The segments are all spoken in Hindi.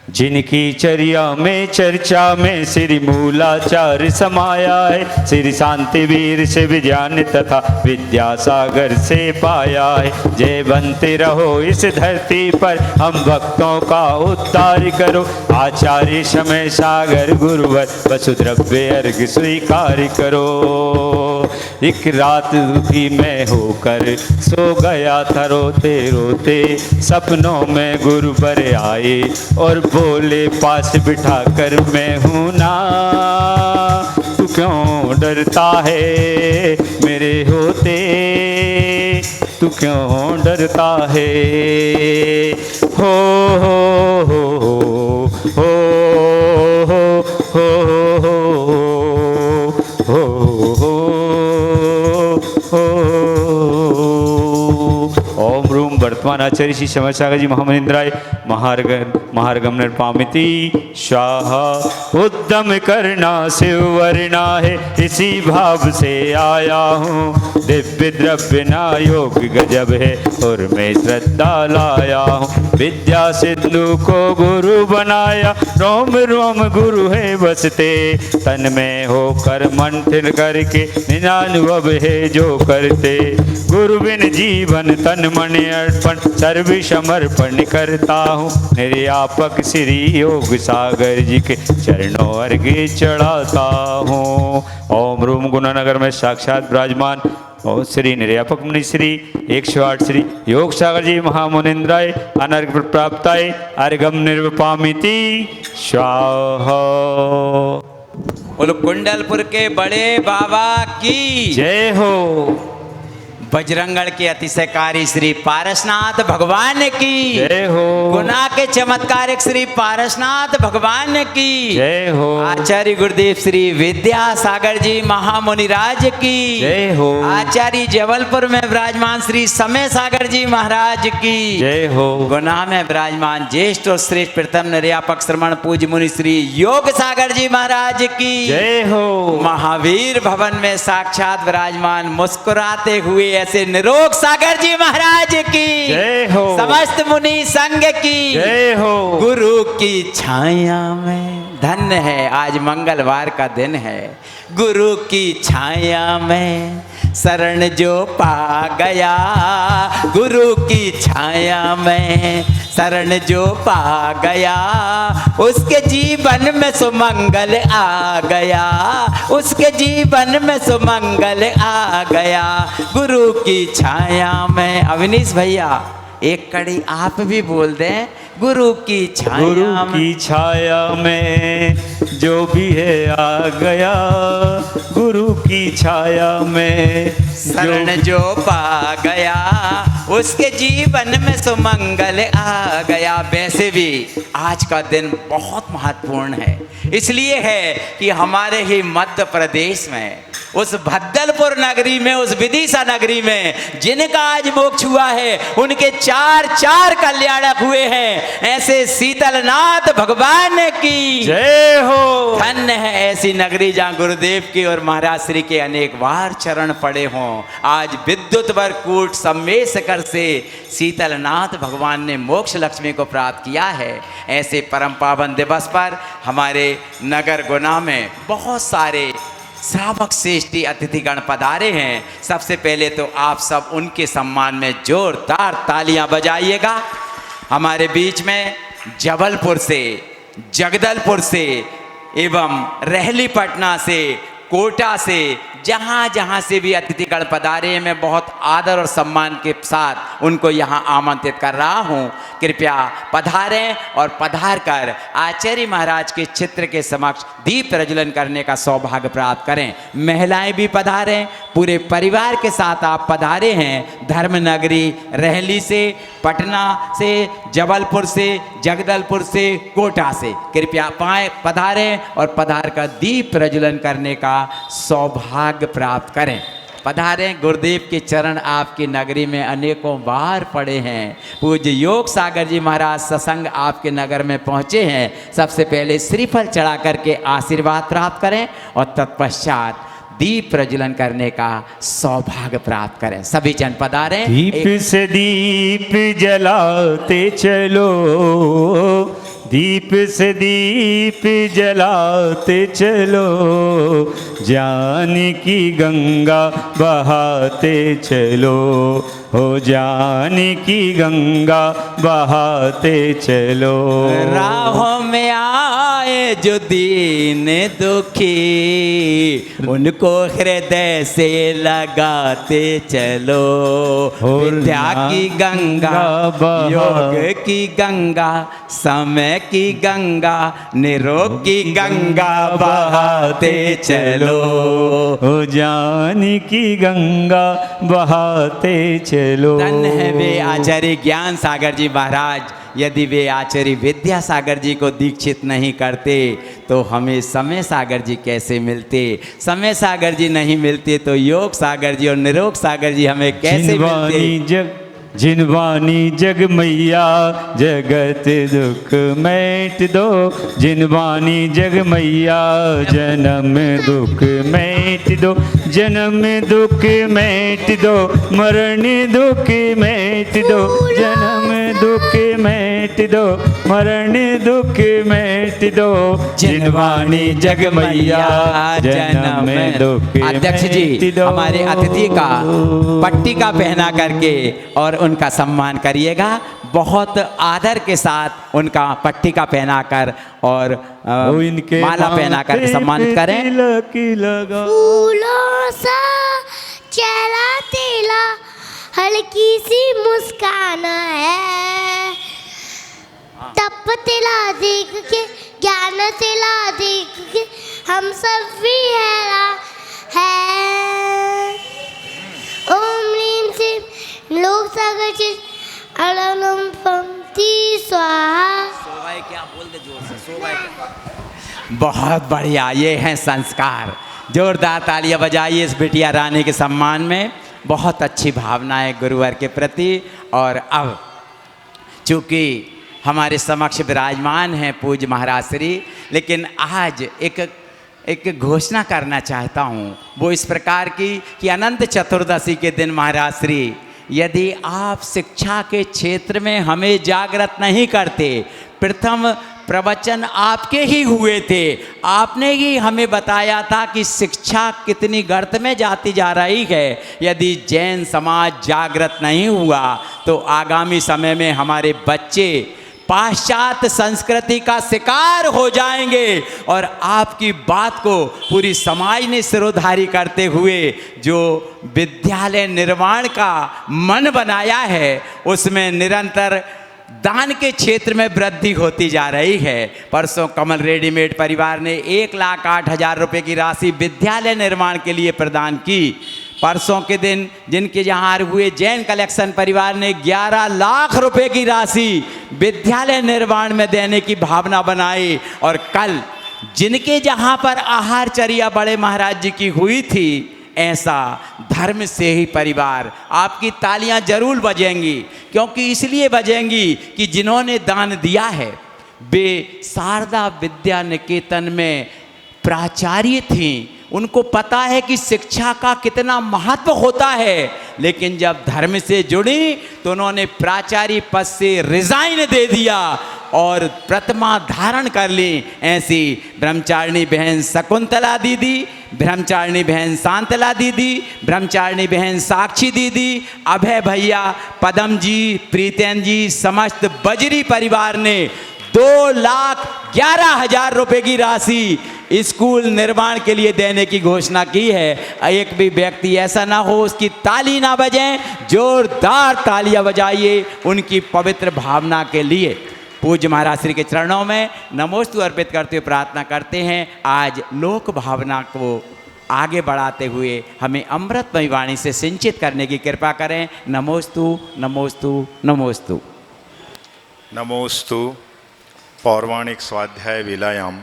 जिनकी चर्या में चर्चा में श्री मूलाचार्य समाया है, श्री शांतिवीर से विज्ञान तथा विद्यासागर से पाया है। जय बनते रहो इस धरती पर, हम भक्तों का उद्धार करो। आचार्य समय सागर गुरुवर वसुद्रव्य अर्घ स्वीकार करो। एक रात दुखी मैं होकर सो गया था रोते रोते, सपनों में गुरुवर आए और बोले पास बिठाकर मैं हूँ ना, तू क्यों डरता है मेरे होते, तू क्यों डरता है। हो हो हो हो हो हो हो हो हो। ओम रूम वर्तमान आचार्य श्री समय सागर जी महामनिंद्राय महार्गम पामिति स्वाहा। उद्यम करना शिव वरना है, इसी भाव से आया हूँ। दिव्य द्रव्य ना योग गजब है और मैं श्रद्धा लाया हूँ। विद्या सिंधु को गुरु बनाया, रोम रोम गुरु है बसते। तन में होकर मंथन करके निरानुभव है जो करते। गुरु बिन जीवन तन मन अर्पण सर्व समर्पण करता हूँ। निर्यापक श्री योग सागर जी के चरणों अर्घ्य चढ़ाता हूँ। ओम रूम गुणानगर में साक्षात विराजमान और श्री निर्यापक मुनि श्री 108 श्री योग सागर जी महामुनिंद्राय अनर्घ प्राप्ताय अर्घम निर्वपामिति स्वाहा। बोलो कुंडलपुर के बड़े बाबा की जय हो। बजरंगगढ़ के अतिशयकारी श्री पारसनाथ भगवान की जय हो। गुना के चमत्कारिक श्री पारसनाथ भगवान की जय हो। आचार्य गुरुदेव श्री विद्यासागर जी महामुनिराज की जय हो। आचार्य जबलपुर में विराजमान श्री समय सागर जी महाराज की जय हो। गुना में विराजमान ज्येष्ठ और श्रेष्ठ प्रथम निर्यापक श्रमण पूज्य मुनि श्री योग सागर जी महाराज की जय हो। महावीर भवन में साक्षात विराजमान मुस्कुराते हुए ऐसे निरोग सागर जी महाराज की जय हो। समस्त मुनि संघ की जय हो। गुरु की छाया में धन्य है, आज मंगलवार का दिन है। गुरु की छाया में शरण जो पा गया, गुरु की छाया में शरण जो पा गया, उसके जीवन में सुमंगल आ गया, उसके जीवन में सुमंगल आ गया। गुरु की छाया में अवनीश भैया एक कड़ी आप भी बोल दें। गुरु की छाया गुरु में, की छाया में जो भी है आ गया, गुरु की छाया में शरण जो पा गया, उसके जीवन में सुमंगल आ गया। वैसे भी आज का दिन बहुत महत्वपूर्ण है, इसलिए है कि हमारे ही मध्य प्रदेश में उस भद्दलपुर नगरी में, उस विदिशा नगरी में जिनका आज मोक्ष हुआ है, उनके चार कल्याणक हुए हैं। ऐसे शीतलनाथ भगवान की जय हो। धन्य है ऐसी नगरी जहाँ गुरुदेव के और महाराज श्री के अनेक बार चरण पड़े हों। आज विद्युत वरकूट सम्मेशकर से शीतलनाथ भगवान ने मोक्ष लक्ष्मी को प्राप्त किया है। ऐसे परम पावन दिवस पर हमारे नगर गुना में बहुत सारे श्रावक श्रेष्ठी अतिथिगण पधारे हैं। सबसे पहले तो आप सब उनके सम्मान में जोरदार तालियां बजाइएगा। हमारे बीच में जबलपुर से, जगदलपुर से एवं रहली पटना से, कोटा से, जहाँ जहाँ से भी अतिथिगण पधारे हैं, मैं बहुत आदर और सम्मान के साथ उनको यहाँ आमंत्रित कर रहा हूँ। कृपया पधारें और पधार कर आचार्य महाराज के चित्र के समक्ष दीप प्रज्वलन करने का सौभाग्य प्राप्त करें। महिलाएं भी पधारें, पूरे परिवार के साथ आप पधारे हैं धर्मनगरी रहली से, पटना से, जबलपुर से, जगदलपुर से, कोटा से। कृपया पधारें और पधार कर दीप प्रज्वलन करने का सौभाग्य प्राप्त करें। पधारें, गुरुदेव के चरण आपकी नगरी में अनेकों बार पड़े हैं। पूज्य योग सागर जी महाराज सत्संग आपके नगर में पहुँचे हैं। सबसे पहले श्रीफल चढ़ा करके आशीर्वाद प्राप्त करें और तत्पश्चात दीप प्रज्वलन करने का सौभाग्य प्राप्त करें। सभी जन पधारें। दीप से दीप जलाते चलो, दीप से दीप जलाते चलो, ज्ञान की गंगा बहाते चलो, हो ज्ञान की गंगा बहाते चलो। राहों में आए जो दीन दुखी, उनको हृदय से लगाते चलो। विद्या की गंगा, योग की गंगा, समय की गंगा, निरोग की गंगा बहाते चलो। हो ज्ञान की गंगा बहाते चलो। धन है वे आचार्य ज्ञान सागर जी महाराज, यदि वे आचार्य विद्या सागर जी को दीक्षित नहीं करते तो हमें समय सागर जी कैसे मिलते। समय सागर जी नहीं मिलते तो योग सागर जी और निरोग सागर जी हमें कैसे मिलते। जिनवानी जग मैया जगत दुख मेट दो, जिनवानी जग मैया जन्म दुख मेट दो, जन्म दुख मेट दो, मरण दुख मेट दो, जन्म दुख मेट दो, मरण दुख मेट दो, जिनवानी जग मैया जन्म दुख। अध्यक्ष जी हमारे अतिथि का पट्टिका पहना करके और उनका सम्मान करिएगा। बहुत आदर के साथ उनका पट्टिका पहनाकर और इनके माला पहनाकर सम्मानित करें। फूलों सा चेहरा तेला, हल्की सी मुस्कान है, तप तेला देख के, ज्ञान तेला देख के हम सब भी हैरान है। ओम ह्रीं श्रीं लोक सागर चित अड़नम पंक्ति स्वाहा। क्या बोल दे जोर से, बहुत बढ़िया, ये हैं संस्कार। जोरदार तालियां बजाइए इस बिटिया रानी के सम्मान में। बहुत अच्छी भावनाएं गुरुवर के प्रति। और अब चूँकि हमारे समक्ष विराजमान हैं पूज्य महाराज श्री, लेकिन आज एक घोषणा करना चाहता हूँ, वो इस प्रकार की कि अनंत चतुर्दशी के दिन महाराज श्री, यदि आप शिक्षा के क्षेत्र में हमें जागृत नहीं करते, प्रथम प्रवचन आपके ही हुए थे, आपने ही हमें बताया था कि शिक्षा कितनी गर्त में जाती जा रही है। यदि जैन समाज जागृत नहीं हुआ तो आगामी समय में हमारे बच्चे पाश्चात्य संस्कृति का शिकार हो जाएंगे। और आपकी बात को पूरी समाज ने सिरोधारी करते हुए जो विद्यालय निर्माण का मन बनाया है, उसमें निरंतर दान के क्षेत्र में वृद्धि होती जा रही है। परसों कमल रेडीमेड परिवार ने 1,08,000 रुपये की राशि विद्यालय निर्माण के लिए प्रदान की। परसों के दिन जिनके जहाँ हुए जैन कलेक्शन परिवार ने 11 लाख रुपए की राशि विद्यालय निर्माण में देने की भावना बनाई। और कल जिनके जहाँ पर आहारचर्या बड़े महाराज जी की हुई थी, ऐसा धर्म से ही परिवार, आपकी तालियां जरूर बजेंगी, क्योंकि इसलिए बजेंगी कि जिन्होंने दान दिया है वे शारदा विद्या निकेतन में प्राचार्य थीं। उनको पता है कि शिक्षा का कितना महत्व होता है, लेकिन जब धर्म से जुड़ी तो उन्होंने प्राचार्य पद से रिजाइन दे दिया और प्रतिमा धारण कर ली। ऐसी ब्रह्मचारिणी बहन शकुंतला दीदी, ब्रह्मचारिणी बहन शांतला दीदी, ब्रह्मचारिणी बहन साक्षी दीदी, अभय भैया, पदम जी, प्रीतन जी, समस्त बजरी परिवार ने 2,11,000 रुपए की राशि स्कूल निर्माण के लिए देने की घोषणा की है। एक भी व्यक्ति ऐसा ना हो उसकी ताली ना बजें, जोरदार तालियां बजाइए उनकी पवित्र भावना के लिए। पूज्य महाराज श्री के चरणों में नमोस्तु अर्पित करते हुए प्रार्थना करते हैं, आज लोक भावना को आगे बढ़ाते हुए हमें अमृतमयी वाणी से सिंचित करने की कृपा करें। नमोस्तु नमोस्तु नमोस्तु नमोस्तु। पौर्वाणिक स्वाध्याय वेलायाम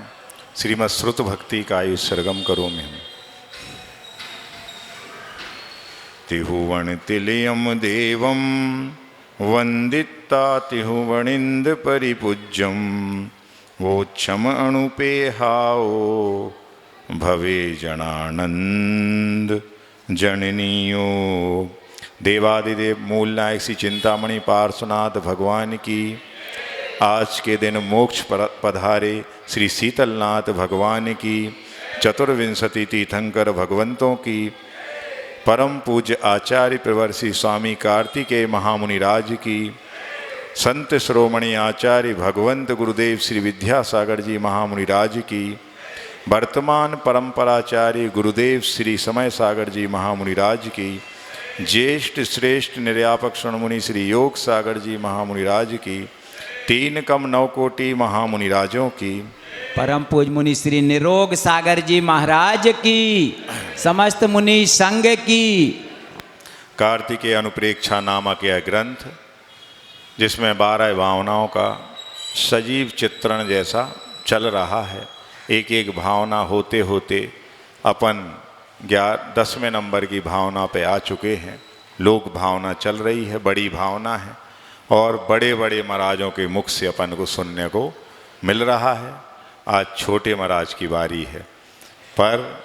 श्रीमद् श्रुत भक्ति का उत्सर्गम करोमि। तिहुवण तिलयम देवम वंदिता तिहुवणिंद परिपूज्यम, वोच्छम अणुपेहाओ भवे जनानंद जननीयो। देवादिदेव मूल नायक श्री चिंतामणि पार्श्वनाथ भगवान की, आज के दिन मोक्ष पधारे श्री शीतलनाथ भगवान की, चतुर्विंशति तीर्थंकर भगवंतों की, परम पूज्य आचार्य प्रवर्षी स्वामी कार्तिकेय महामुनिराज की, संत श्रोमणी आचार्य भगवंत गुरुदेव श्री विद्यासागर जी महामुनिराज की, वर्तमान परंपराचार्य गुरुदेव श्री समय सागर जी महामुनिराज की, ज्येष्ठ श्रेष्ठ निर्यापक श्रणमुनि श्री योग सागर जी महामुनिराज की, 3 कम 9 कोटि महामुनिराजों की, परम पूज मुनि श्री निरोग सागर जी महाराज की, समस्त मुनि संघ की। कार्तिकेय अनुप्रेक्षा नामक यह ग्रंथ, जिसमें 12 भावनाओं का सजीव चित्रण जैसा चल रहा है। एक एक भावना होते होते अपन 10वें नंबर की भावना पे आ चुके हैं। लोक भावना चल रही है, बड़ी भावना है, और बड़े बड़े महाराजों के मुख से अपन को सुनने को मिल रहा है। आज छोटे महाराज की बारी है, पर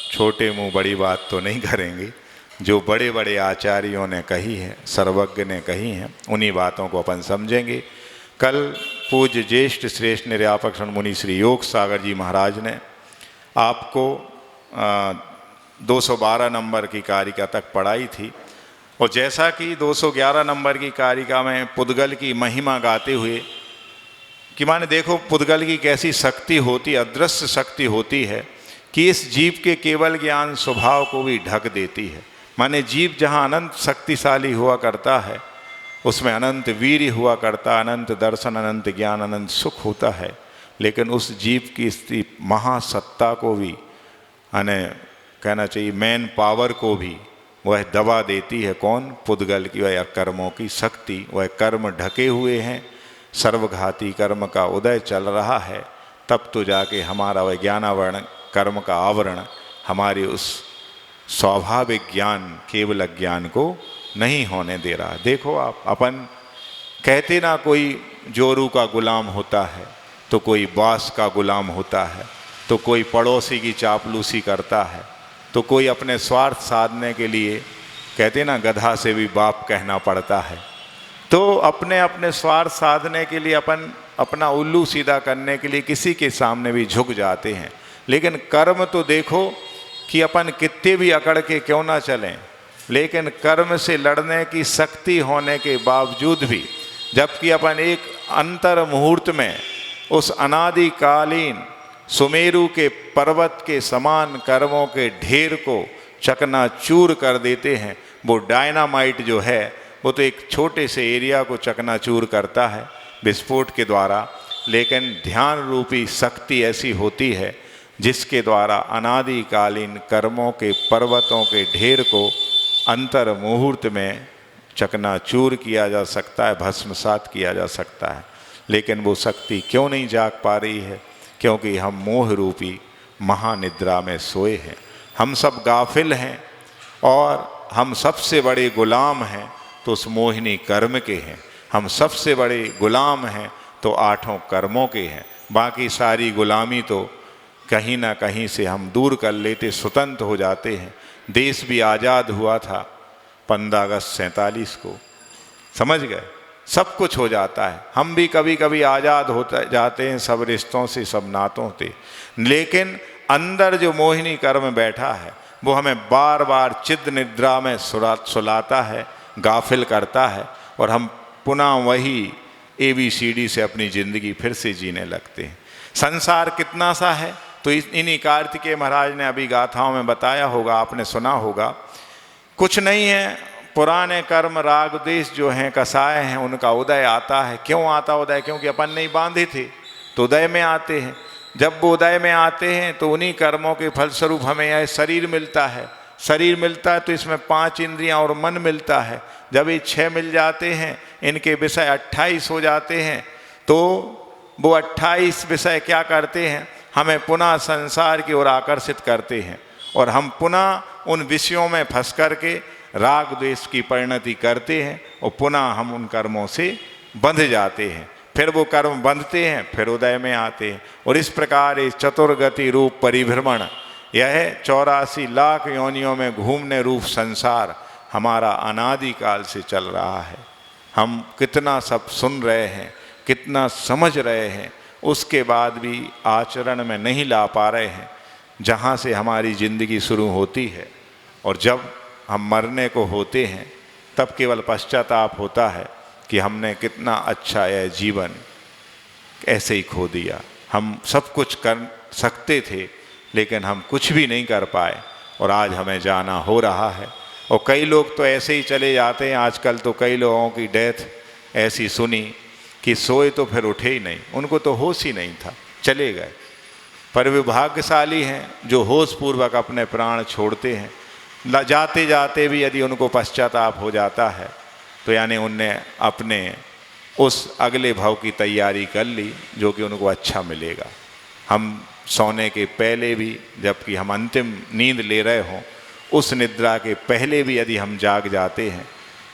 छोटे मुंह बड़ी बात तो नहीं करेंगे। जो बड़े बड़े आचार्यों ने कही है, सर्वज्ञ ने कही हैं, उन्हीं बातों को अपन समझेंगे। कल पूज्य ज्येष्ठ श्रेष्ठ निर्यापक मुनि श्री योग सागर जी महाराज ने आपको 212 नंबर की कारिका तक पढ़ाई थी, और जैसा कि 211 नंबर की कारिका में पुद्गल की महिमा गाते हुए कि माने देखो पुद्गल की कैसी शक्ति होती, अदृश्य शक्ति होती है कि इस जीव के केवल ज्ञान स्वभाव को भी ढक देती है। माने जीव जहाँ अनंत शक्तिशाली हुआ करता है, उसमें अनंत वीर्य हुआ करता, अनंत दर्शन, अनंत ज्ञान, अनंत सुख होता है, लेकिन उस जीव की इस महासत्ता को भी, यानी कहना चाहिए मैन पावर को भी वह दबा देती है। कौन? पुद्गल की वह कर्मों की शक्ति। वह कर्म ढके हुए हैं, सर्वघाती कर्म का उदय चल रहा है, तब तो जाके हमारा वह ज्ञानावरण कर्म का आवरण हमारे उस स्वाभाविक ज्ञान, केवल ज्ञान को नहीं होने दे रहा। देखो आप, अपन कहते ना कोई जोरू का गुलाम होता है, तो कोई बास का गुलाम होता है, तो कोई पड़ोसी की चापलूसी करता है, तो कोई अपने स्वार्थ साधने के लिए कहते ना गधा से भी बाप कहना पड़ता है। तो अपने अपने स्वार्थ साधने के लिए अपन अपना उल्लू सीधा करने के लिए किसी के सामने भी झुक जाते हैं। लेकिन कर्म तो देखो कि अपन कितने भी अकड़ के क्यों ना चलें, लेकिन कर्म से लड़ने की शक्ति होने के बावजूद भी, जबकि अपन एक अंतर मुहूर्त में उस अनादिकालीन सुमेरु के पर्वत के समान कर्मों के ढेर को चकनाचूर कर देते हैं। वो डायनामाइट जो है, वो तो एक छोटे से एरिया को चकनाचूर करता है विस्फोट के द्वारा, लेकिन ध्यान रूपी शक्ति ऐसी होती है जिसके द्वारा अनादिकालीन कर्मों के पर्वतों के ढेर को अंतर मुहूर्त में चकनाचूर किया जा सकता है, भस्मसात किया जा सकता है। लेकिन वो शक्ति क्यों नहीं जाग पा रही है? क्योंकि हम मोह रूपी महानिद्रा में सोए हैं। हम सब गाफिल हैं, और हम सबसे बड़े गुलाम हैं तो उस मोहिनी कर्म के हैं। हम सबसे बड़े गुलाम हैं तो 8 कर्मों के हैं। बाकी सारी गुलामी तो कहीं ना कहीं से हम दूर कर लेते, स्वतंत्र हो जाते हैं। देश भी आज़ाद हुआ था 15 अगस्त 47 को, समझ गए? सब कुछ हो जाता है। हम भी कभी कभी आज़ाद होते जाते हैं, सब रिश्तों से, सब नातों से, लेकिन अंदर जो मोहिनी कर्म बैठा है वो हमें बार बार चिद निद्रा में सुलाता है, गाफिल करता है, और हम पुनः वही ABCD से अपनी ज़िंदगी फिर से जीने लगते हैं। संसार कितना सा है, तो इन्हीं कार्तिकेय महाराज ने अभी गाथाओं में बताया होगा, आपने सुना होगा। कुछ नहीं है, पुराने कर्म राग देश जो हैं, कसाय हैं, उनका उदय आता है। क्यों आता उदय? क्योंकि अपन नहीं बांधे थे, तो उदय में आते हैं। जब वो उदय में आते हैं तो उन्हीं कर्मों के फलस्वरूप हमें यह शरीर मिलता है। शरीर मिलता है तो इसमें 5 इंद्रियां और मन मिलता है। जब ये 6 मिल जाते हैं, इनके विषय 28 हो जाते हैं, तो वो 28 विषय क्या करते हैं? हमें पुनः संसार की ओर आकर्षित करते हैं, और हम पुनः उन विषयों में फंस करके राग द्वेष की परिणति करते हैं, और पुनः हम उन कर्मों से बंध जाते हैं। फिर वो कर्म बंधते हैं, फिर उदय में आते हैं, और इस प्रकार इस चतुर्गति रूप परिभ्रमण, यह 84 लाख योनियों में घूमने रूप संसार हमारा अनादिकाल से चल रहा है। हम कितना सब सुन रहे हैं, कितना समझ रहे हैं, उसके बाद भी आचरण में नहीं ला पा रहे हैं। जहाँ से हमारी ज़िंदगी शुरू होती है और जब हम मरने को होते हैं तब केवल पश्चाताप होता है कि हमने कितना अच्छा यह जीवन ऐसे ही खो दिया। हम सब कुछ कर सकते थे लेकिन हम कुछ भी नहीं कर पाए और आज हमें जाना हो रहा है। और कई लोग तो ऐसे ही चले जाते हैं। आजकल तो कई लोगों की डेथ ऐसी सुनी कि सोए तो फिर उठे ही नहीं, उनको तो होश ही नहीं था, चले गए। पर वे भाग्यशाली हैं जो होश पूर्वक अपने प्राण छोड़ते हैं। जाते जाते भी यदि उनको पश्चाताप हो जाता है तो यानी उनने अपने उस अगले भाव की तैयारी कर ली जो कि उनको अच्छा मिलेगा। हम सोने के पहले भी, जबकि हम अंतिम नींद ले रहे हों, उस निद्रा के पहले भी यदि हम जाग जाते हैं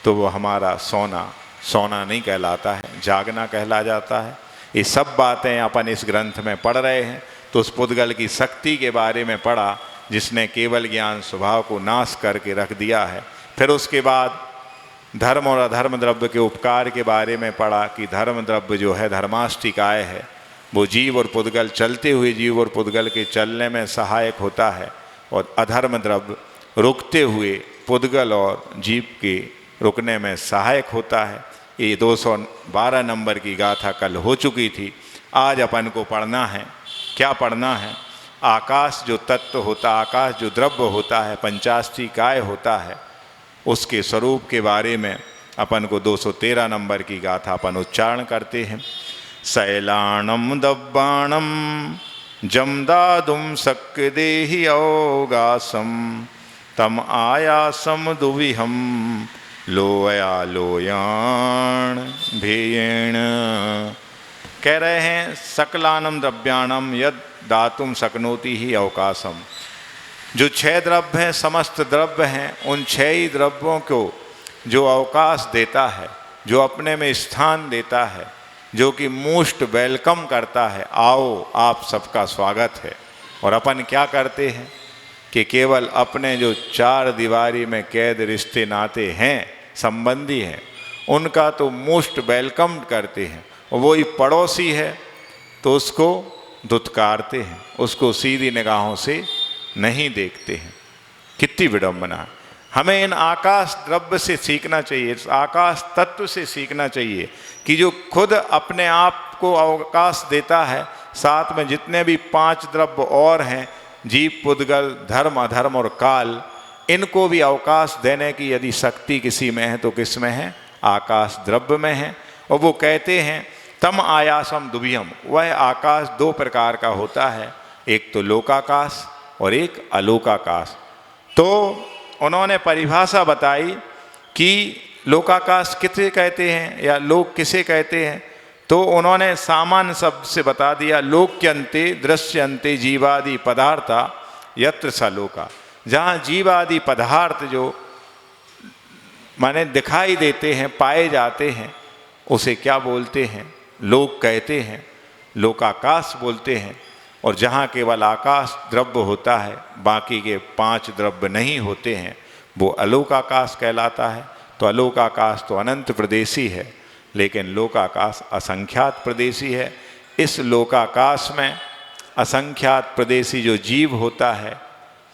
तो वो हमारा सोना नहीं कहलाता है, जागना कहला जाता है। ये सब बातें अपन इस ग्रंथ में पढ़ रहे हैं तो उस पुद्गल की शक्ति के बारे में पढ़ा जिसने केवल ज्ञान स्वभाव को नाश करके रख दिया है। फिर उसके बाद धर्म और अधर्म द्रव्य के उपकार के बारे में पढ़ा कि धर्म द्रव्य जो है धर्माष्टिकाय है, वो जीव और पुद्गल, चलते हुए जीव और पुद्गल के चलने में सहायक होता है, और अधर्म द्रव्य रुकते हुए पुद्गल और जीव के रुकने में सहायक होता है। ये 212 नंबर की गाथा कल हो चुकी थी। आज अपन को पढ़ना है, क्या पढ़ना है? आकाश जो तत्व होता, आकाश जो द्रव्य होता है, पंचाष्टिकाय होता है, उसके स्वरूप के बारे में अपन को 213 नंबर की गाथा अपन उच्चारण करते हैं। शैलाणम दब्बाणम जमदादुम शक्य देहि अवगासम तम आयासम दुविहम लोया लोयाण भेयण। कह रहे हैं सकलानम द्रव्याणम यद दातुम शक्नोति ही अवकाशम। जो 6 द्रव्य हैं, समस्त द्रव्य हैं, उन 6 ही द्रव्यों को जो अवकाश देता है, जो अपने में स्थान देता है, जो कि मोस्ट वेलकम करता है, आओ आप सबका स्वागत है। और अपन क्या करते हैं कि केवल अपने जो 4 दीवारी में कैद रिश्ते नाते हैं, संबंधी हैं, उनका तो मोस्ट वेलकम करते हैं। और वही पड़ोसी है तो उसको धुतकारते हैं, उसको सीधी निगाहों से नहीं देखते हैं। कितनी विडंबना है। हमें इन आकाश द्रव्य से सीखना चाहिए, इस आकाश तत्व से सीखना चाहिए कि जो खुद अपने आप को अवकाश देता है, साथ में जितने भी 5 द्रव्य और हैं, जीव, पुद्गल, धर्म, अधर्म और काल, इनको भी अवकाश देने की यदि शक्ति किसी में है तो किस में है? आकाश द्रव्य में है। और वो कहते हैं तम आयासम दुभियम। वह आकाश 2 प्रकार का होता है, एक तो लोकाकाश और एक अलोकाकाश। तो उन्होंने परिभाषा बताई कि लोकाकाश किसे कहते हैं या लोक किसे कहते हैं। तो उन्होंने सामान्य शब्द से बता दिया, लोक्यन्ते दृश्यन्ते जीवादि पदार्था यत्र स लोका। जहाँ जीवादि पदार्थ जो माने दिखाई देते हैं, पाए जाते हैं, उसे क्या बोलते हैं? लोक कहते हैं, लोकाकाश बोलते हैं। और जहाँ केवल आकाश द्रव्य होता है, बाकी के 5 द्रव्य नहीं होते हैं, वो अलोकाकाश कहलाता है। तो अलोकाकाश तो अनंत प्रदेशी है, लेकिन लोकाकाश असंख्यात प्रदेशी है। इस लोकाकाश में असंख्यात प्रदेशी जो जीव होता है,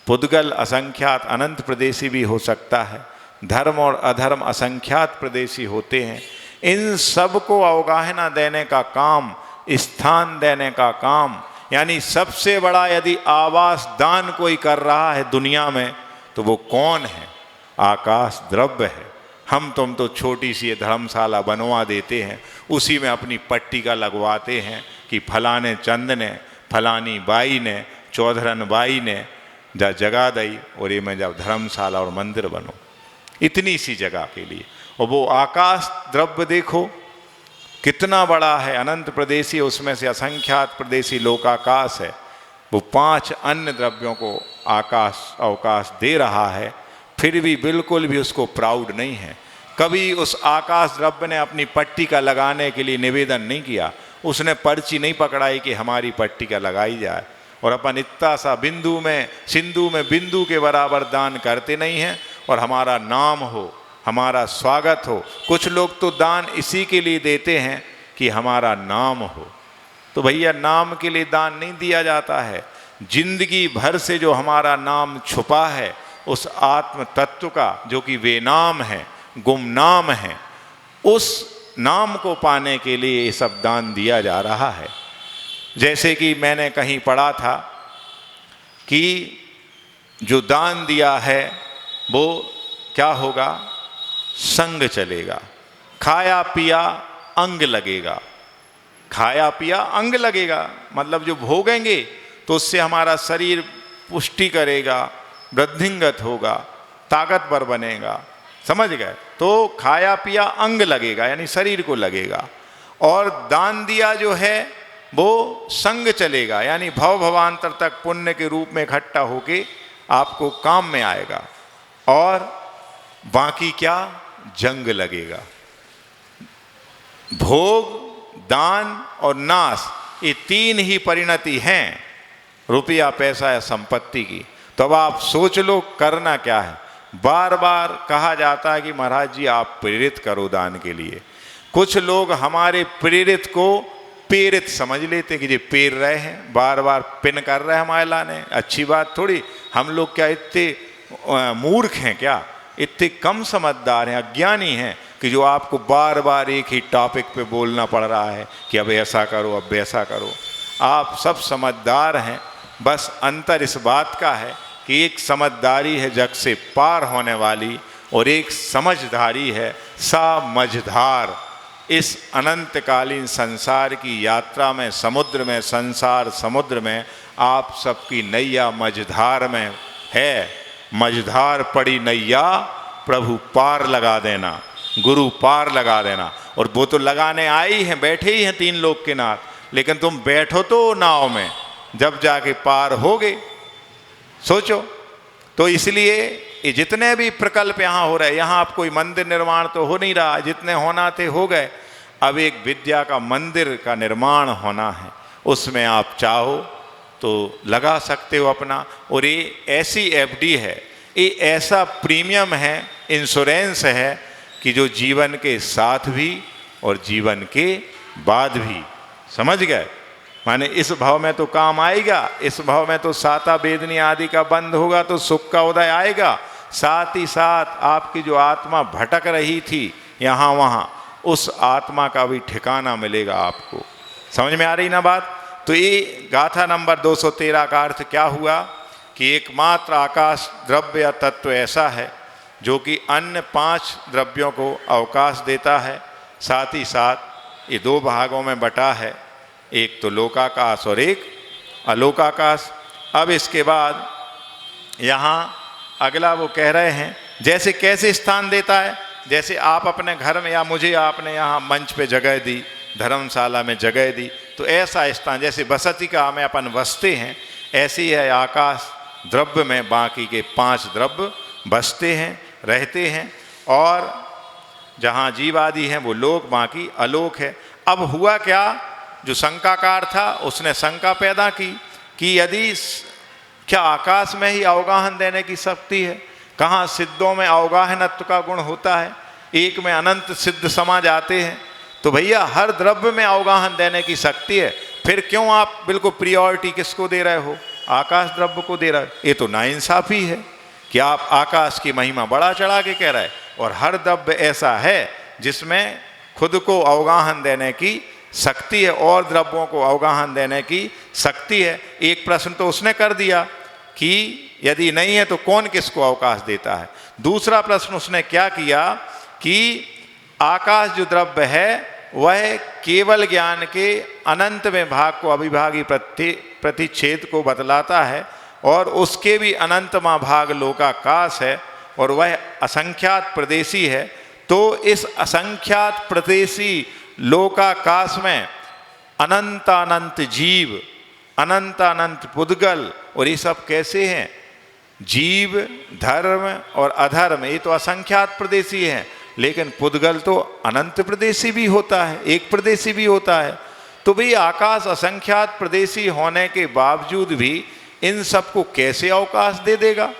पुद्गल असंख्यात अनंत प्रदेशी भी हो सकता है, धर्म और अधर्म असंख्यात प्रदेशी होते हैं। इन सब को अवगाहना देने का काम, स्थान देने का काम, यानी सबसे बड़ा यदि आवास दान कोई कर रहा है दुनिया में तो वो कौन है? आकाश द्रव्य है। हम तुम तो छोटी सी धर्मशाला बनवा देते हैं, उसी में अपनी पट्टिका लगवाते हैं कि फलाने चंद ने, फलानी बाई ने, चौधरन बाई ने जगह दी और ये में जब धर्मशाला और मंदिर बनो, इतनी सी जगह के लिए। और वो आकाश द्रव्य देखो कितना बड़ा है, अनंत प्रदेशी, उसमें से असंख्यात प्रदेशी लोकाकाश है। वो 5 अन्य द्रव्यों को आकाश अवकाश दे रहा है, फिर भी बिल्कुल भी उसको प्राउड नहीं है। कभी उस आकाश द्रव्य ने अपनी पट्टिका लगाने के लिए निवेदन नहीं किया, उसने पर्ची नहीं पकड़ाई कि हमारी पट्टिका लगाई जाए। और अपन इतना सा बिंदु में, सिंधु में बिंदु के बराबर दान करते नहीं हैं और हमारा नाम हो, हमारा स्वागत हो। कुछ लोग तो दान इसी के लिए देते हैं कि कि हमारा नाम हो। तो भैया नाम के लिए दान नहीं दिया जाता है, जिंदगी भर से जो हमारा नाम छुपा है उस आत्म तत्व का, जो कि वे नाम है, गुमनाम है, उस नाम को पाने के लिए ये सब दान दिया जा रहा है। जैसे कि मैंने कहीं पढ़ा था कि जो दान दिया है वो क्या होगा, संग चलेगा, खाया पिया अंग लगेगा। खाया पिया अंग लगेगा मतलब जो भोगेंगे तो उससे हमारा शरीर पुष्टि करेगा, वृद्धिंगत होगा, ताकतवर बनेगा, समझ गए। तो खाया पिया अंग लगेगा यानी शरीर को लगेगा। और दान दिया जो है वो संग चलेगा यानी भव भवांतर तक पुण्य के रूप में इकट्ठा होके आपको काम में आएगा। और बाकी क्या, जंग लगेगा। भोग, दान और नाश, ये तीन ही परिणति हैं रुपया पैसा या संपत्ति की। तो अब आप सोच लो करना क्या है। बार बार कहा जाता है कि महाराज जी आप प्रेरित करो दान के लिए। कुछ लोग हमारे प्रेरित को प्रेरित समझ लेते कि ये पेर रहे हैं, बार बार पिन कर रहे हैं हमारे लाने, अच्छी बात थोड़ी। हम लोग क्या इतने मूर्ख हैं क्या, इतने कम समझदार हैं, अज्ञानी हैं कि जो आपको बार बार एक ही टॉपिक पे बोलना पड़ रहा है कि अब ऐसा करो, अब ऐसा करो। आप सब समझदार हैं, बस अंतर इस बात का है कि एक समझदारी है जग से पार होने वाली और एक समझदारी है समझदार। इस अनंतकालीन संसार की यात्रा में, समुद्र में, संसार समुद्र में आप सबकी नैया मझधार में है। मझधार पड़ी नैया प्रभु पार लगा देना, गुरु पार लगा देना। और वो तो लगाने आई हैं, बैठे ही हैं तीन लोग के नाथ, लेकिन तुम बैठो तो नाव में, जब जाके पार होगे सोचो। तो इसलिए ये जितने भी प्रकल्प यहाँ हो रहे, यहाँ आप कोई मंदिर निर्माण तो हो नहीं रहा, जितने होना थे हो गए। अब एक विद्या का मंदिर का निर्माण होना है, उसमें आप चाहो तो लगा सकते हो अपना। और ये ऐसी एफडी है, ये ऐसा प्रीमियम है, इंश्योरेंस है कि जो जीवन के साथ भी और जीवन के बाद भी, समझ गए। माने इस भाव में तो काम आएगा, इस भाव में तो साता वेदनी आदि का बंद होगा तो सुख का उदय आएगा। साथ ही साथ आपकी जो आत्मा भटक रही थी यहाँ वहाँ, उस आत्मा का भी ठिकाना मिलेगा आपको। समझ में आ रही ना बात। तो ये गाथा नंबर 213 का अर्थ क्या हुआ कि एकमात्र आकाश द्रव्य या तत्व ऐसा है जो कि अन्य 5 द्रव्यों को अवकाश देता है। साथ ही साथ ये 2 भागों में बटा है, एक तो लोकाकाश और एक अलोकाकाश। अब इसके बाद यहाँ अगला वो कह रहे हैं जैसे कैसे स्थान देता है, जैसे आप अपने घर में या मुझे आपने यहाँ मंच पे जगह दी, धर्मशाला में जगह दी, तो ऐसा स्थान जैसे बसतिका में अपन बसते हैं, ऐसी है आकाश द्रव्य में बाकी के 5 द्रव्य बसते हैं, रहते हैं। और जहाँ जीव आदि हैं वो लोक, बाकी अलोक है। अब हुआ क्या, जो शंकाकार था उसने शंका पैदा की कि यदि क्या आकाश में ही अवगाहन देने की शक्ति है, कहाँ सिद्धों में अवगाहनत्व का गुण होता है, एक में अनंत सिद्ध समा जाते हैं। तो भैया हर द्रव्य में अवगाहन देने की शक्ति है, फिर क्यों आप बिल्कुल प्रियोरिटी किसको दे रहे हो, आकाश द्रव्य को दे रहे हो। ये तो नाइंसाफी है कि आप आकाश की महिमा बढ़ा चढ़ा के कह रहे हैं, और हर द्रव्य ऐसा है जिसमें खुद को अवगाहन देने की शक्ति है और द्रव्यों को अवगाहन देने की शक्ति है। एक प्रश्न तो उसने कर दिया कि यदि नहीं है तो कौन किसको अवकाश देता है। दूसरा प्रश्न उसने क्या किया कि आकाश जो द्रव्य है वह केवल ज्ञान के अनंत में भाग को, अविभागी प्रतिच्छेद को बतलाता है, और उसके भी अनंतमा भाग लोकाकाश है, और वह असंख्यात प्रदेशी है। तो इस असंख्यात प्रदेशी लोकाकाश में अनंत अनंत जीव, अनंत अनंत पुद्गल, और ये सब कैसे हैं, जीव, धर्म और अधर्म, ये तो असंख्यात प्रदेशी हैं, लेकिन पुद्गल तो अनंत प्रदेशी भी होता है, एक प्रदेशी भी होता है। तो भाई आकाश असंख्यात प्रदेशी होने के बावजूद भी इन सबको कैसे अवकाश दे देगा।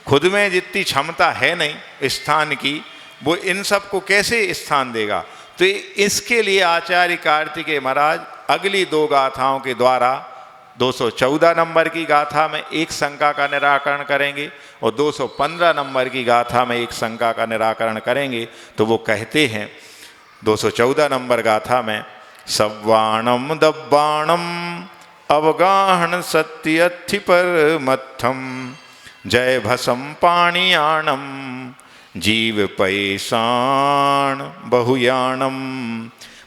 खुद में जितनी क्षमता है नहीं स्थान की, वो इन सबको कैसे स्थान देगा। तो इसके लिए आचार्य कार्तिकेय महाराज अगली दो गाथाओं के द्वारा 214 नंबर की गाथा में एक शंका का निराकरण करेंगे और 215 नंबर की गाथा में एक शंका का निराकरण करेंगे। तो वो कहते हैं 214 नंबर गाथा में, सव्वाणम दब्बाणम अवगाहन सत्यथि पर मत्थम जय भसम पाणियाणम जीव पैसाण बहुयाणम।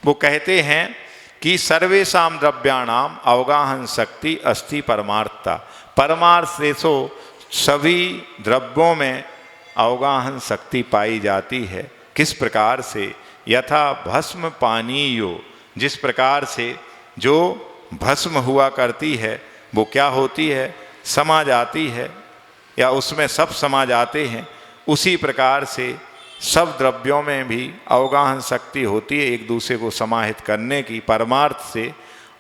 वो कहते हैं कि सर्वेषाम द्रव्याणाम अवगाहन शक्ति अस्ति परमार्था। परमार्थ से तो सभी द्रव्यों में अवगाहन शक्ति पाई जाती है। किस प्रकार से? यथा भस्म पानीयो, जिस प्रकार से जो भस्म हुआ करती है वो क्या होती है? समा जाती है, या उसमें सब समा जाते हैं। उसी प्रकार से सब द्रव्यों में भी अवगाहन शक्ति होती है एक दूसरे को समाहित करने की परमार्थ से।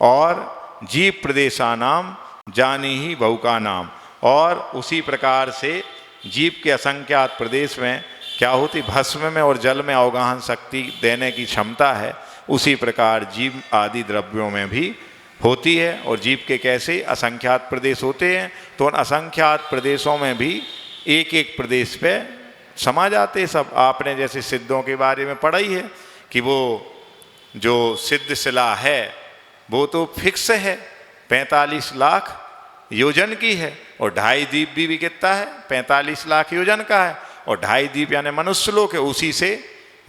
और जीव प्रदेशानाम जानी ही बहु का नाम, और उसी प्रकार से जीव के असंख्यात प्रदेश में क्या होती? भस्म में और जल में अवगाहन शक्ति देने की क्षमता है। उसी प्रकार जीव आदि द्रव्यों में भी होती है। और जीव के कैसे असंख्यात प्रदेश होते हैं, तो उन असंख्यात प्रदेशों में भी एक एक प्रदेश पे समा जाते सब। आपने जैसे सिद्धों के बारे में पढ़ा ही है कि वो जो सिद्ध शिला है वो तो फिक्स है, 45 लाख योजन की है। और 2.5 दीप भी कितना है? 45 लाख योजन का है। और 2.5 दीप यानी मनुष्य लोक है, उसी से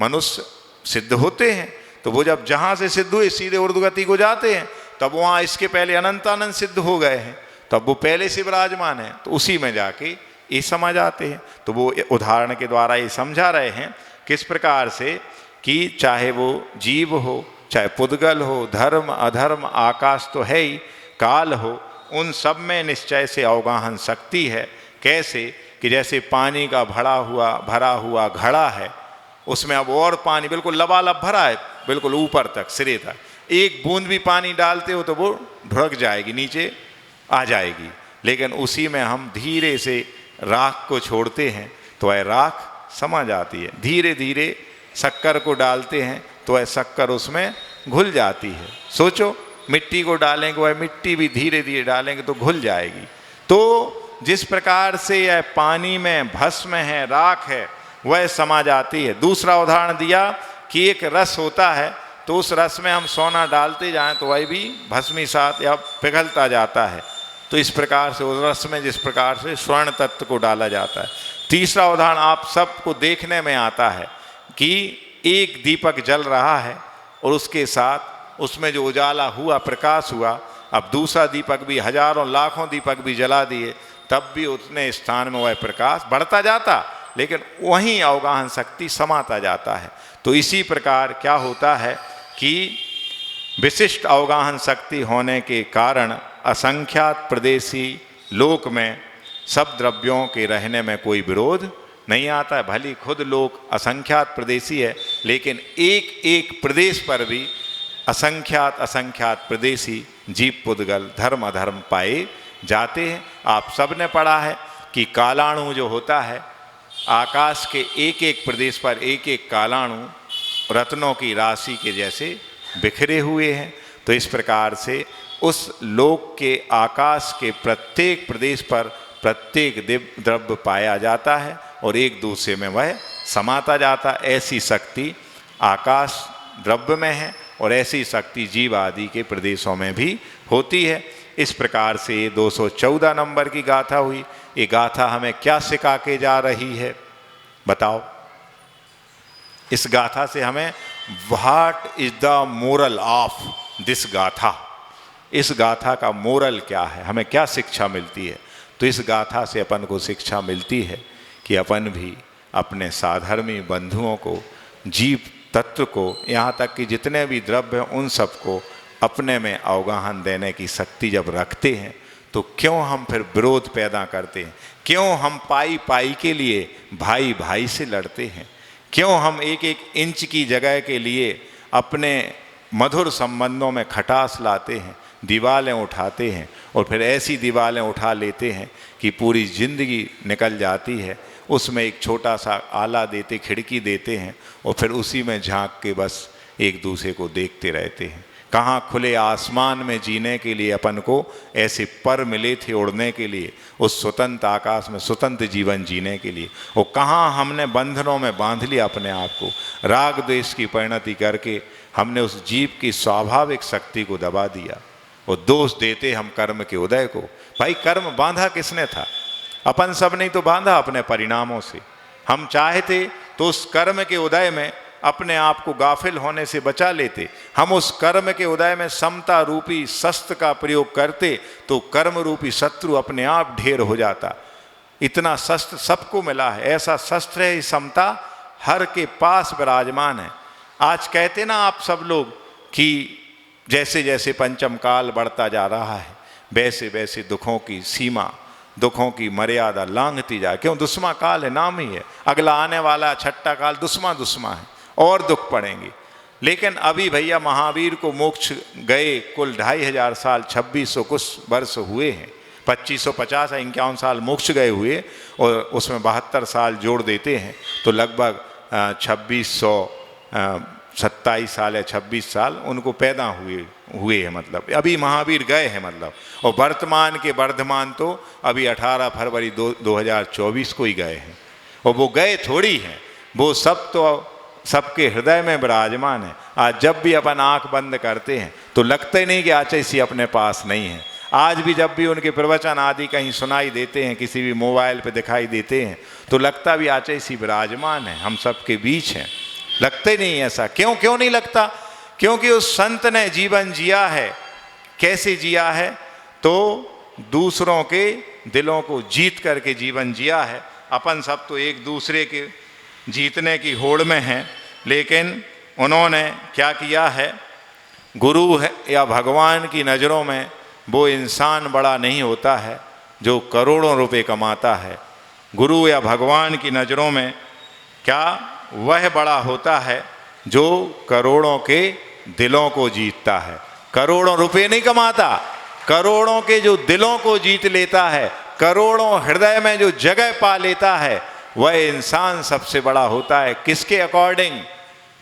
मनुष्य सिद्ध होते हैं। तो वो जब जहाँ से सिद्ध हुए सीधे ऊर्ध्वगति को जाते हैं, तब वहाँ इसके पहले अनंतानंद सिद्ध हो गए हैं, तब वो पहले से विराजमान है, तो उसी में जाके ये समझ आते हैं। तो वो उदाहरण के द्वारा ये समझा रहे हैं किस प्रकार से कि चाहे वो जीव हो, चाहे पुद्गल हो, धर्म अधर्म, आकाश तो है ही, काल हो, उन सब में निश्चय से अवगाहन शक्ति है। कैसे कि जैसे पानी का भरा हुआ घड़ा है, उसमें अब और पानी बिल्कुल लबालब भरा है, बिल्कुल ऊपर तक सिरे तक, एक बूंद भी पानी डालते हो तो वो ढुक जाएगी, नीचे आ जाएगी। लेकिन उसी में हम धीरे से राख को छोड़ते हैं तो वह राख समा जाती है। धीरे धीरे शक्कर को डालते हैं तो वह शक्कर उसमें घुल जाती है। सोचो, मिट्टी को डालेंगे, वह मिट्टी भी धीरे धीरे डालेंगे तो घुल जाएगी। तो जिस प्रकार से यह पानी में भस्म है, राख है, वह समा जाती है। दूसरा उदाहरण दिया कि एक रस होता है, तो उस रस में हम सोना डालते जाएं तो वह भी भस्मी साथ या पिघलता जाता है। तो इस प्रकार से उस रस में जिस प्रकार से स्वर्ण तत्व को डाला जाता है। तीसरा उदाहरण आप सबको देखने में आता है कि एक दीपक जल रहा है और उसके साथ उसमें जो उजाला हुआ, प्रकाश हुआ, अब दूसरा दीपक भी, हजारों लाखों दीपक भी जला दिए, तब भी उतने स्थान में वह प्रकाश बढ़ता जाता, लेकिन वहीं अवगाहन शक्ति समाता जाता है। तो इसी प्रकार क्या होता है कि विशिष्ट अवगाहन शक्ति होने के कारण असंख्यात प्रदेशी लोक में सब द्रव्यों के रहने में कोई विरोध नहीं आता है। भली खुद लोक असंख्यात प्रदेशी है, लेकिन एक एक प्रदेश पर भी असंख्यात प्रदेशी जीव पुद्गल धर्म अधर्म पाए जाते हैं। आप सब ने पढ़ा है कि कालाणु जो होता है, आकाश के एक एक प्रदेश पर एक एक कालाणु रत्नों की राशि के जैसे बिखरे हुए हैं। तो इस प्रकार से उस लोक के आकाश के प्रत्येक प्रदेश पर प्रत्येक द्रव्य पाया जाता है और एक दूसरे में वह समाता जाता। ऐसी शक्ति आकाश द्रव्य में है और ऐसी शक्ति जीव आदि के प्रदेशों में भी होती है। इस प्रकार से 214 नंबर की गाथा हुई। ये गाथा हमें क्या सिखा के जा रही है बताओ? इस गाथा से हमें what is the moral of this गाथा, इस गाथा का मोरल क्या है, हमें क्या शिक्षा मिलती है? तो इस गाथा से अपन को शिक्षा मिलती है कि अपन भी अपने साधर्मी बंधुओं को, जीव तत्व को, यहाँ तक कि जितने भी द्रव्य हैं उन सबको अपने में अवगाहन देने की शक्ति जब रखते हैं तो क्यों हम फिर विरोध पैदा करते हैं? क्यों हम पाई पाई के लिए भाई भाई से लड़ते हैं? क्यों हम एक एक इंच की जगह के लिए अपने मधुर संबंधों में खटास लाते हैं, दीवारें उठाते हैं और फिर ऐसी दीवारें उठा लेते हैं कि पूरी ज़िंदगी निकल जाती है। उसमें एक छोटा सा आला देते, खिड़की देते हैं और फिर उसी में झांक के बस एक दूसरे को देखते रहते हैं। कहाँ खुले आसमान में जीने के लिए अपन को ऐसे पर मिले थे उड़ने के लिए, उस स्वतंत्र आकाश में स्वतंत्र जीवन जीने के लिए। वो कहाँ हमने बंधनों में बांध लिया अपने आप को, राग द्वेष की परिणति करके हमने उस जीव की स्वाभाविक शक्ति को दबा दिया। वो दोष देते हम कर्म के उदय को। भाई कर्म बांधा किसने था? अपन सब नहीं तो बांधा अपने परिणामों से। हम चाहते तो उस कर्म के उदय में अपने आप को गाफिल होने से बचा लेते। हम उस कर्म के उदय में समता रूपी शस्त्र का प्रयोग करते तो कर्म रूपी शत्रु अपने आप ढेर हो जाता। इतना शस्त्र सबको मिला है, ऐसा शस्त्र है समता, हर के पास विराजमान है। आज कहते ना आप सब लोग कि जैसे जैसे पंचम काल बढ़ता जा रहा है वैसे वैसे दुखों की सीमा, दुखों की मर्यादा लांघती जाए। क्यों? दुश्मा काल है, नाम ही है। अगला आने वाला छठा काल दुश्मा है और दुख पड़ेंगे। लेकिन अभी भैया महावीर को मोक्ष गए कुल 2500 साल, 2600 कुछ वर्ष हुए हैं। 2550 या 51 साल मोक्ष गए हुए और उसमें 72 साल जोड़ देते हैं तो लगभग 2627 साल या 26 साल उनको पैदा हुए हैं। मतलब अभी महावीर गए हैं मतलब। और वर्तमान के वर्धमान तो अभी 18 फरवरी 2024 को ही गए हैं। और वो गए थोड़ी हैं, वो सब तो सबके हृदय में विराजमान है। आज जब भी अपन आंख बंद करते हैं तो लगता ही नहीं कि आचार्य अपने पास नहीं है। आज भी जब भी उनके प्रवचन आदि कहीं सुनाई देते हैं, किसी भी मोबाइल पे दिखाई देते हैं तो लगता भी आचार्य विराजमान है, हम सबके बीच हैं। लगता ही नहीं ऐसा। क्यों नहीं लगता? क्योंकि उस संत ने जीवन जिया है। कैसे जिया है? तो दूसरों के दिलों को जीत करके जीवन जिया है। अपन सब तो एक दूसरे के जीतने की होड़ में हैं, लेकिन उन्होंने क्या किया है? गुरु है या भगवान की नज़रों में वो इंसान बड़ा नहीं होता है जो करोड़ों रुपए कमाता है। गुरु या भगवान की नज़रों में क्या वह बड़ा होता है जो करोड़ों के दिलों को जीतता है। करोड़ों रुपए नहीं कमाता, करोड़ों के जो दिलों को जीत लेता है, करोड़ों हृदय में जो जगह पा लेता है, वह इंसान सबसे बड़ा होता है। किसके अकॉर्डिंग?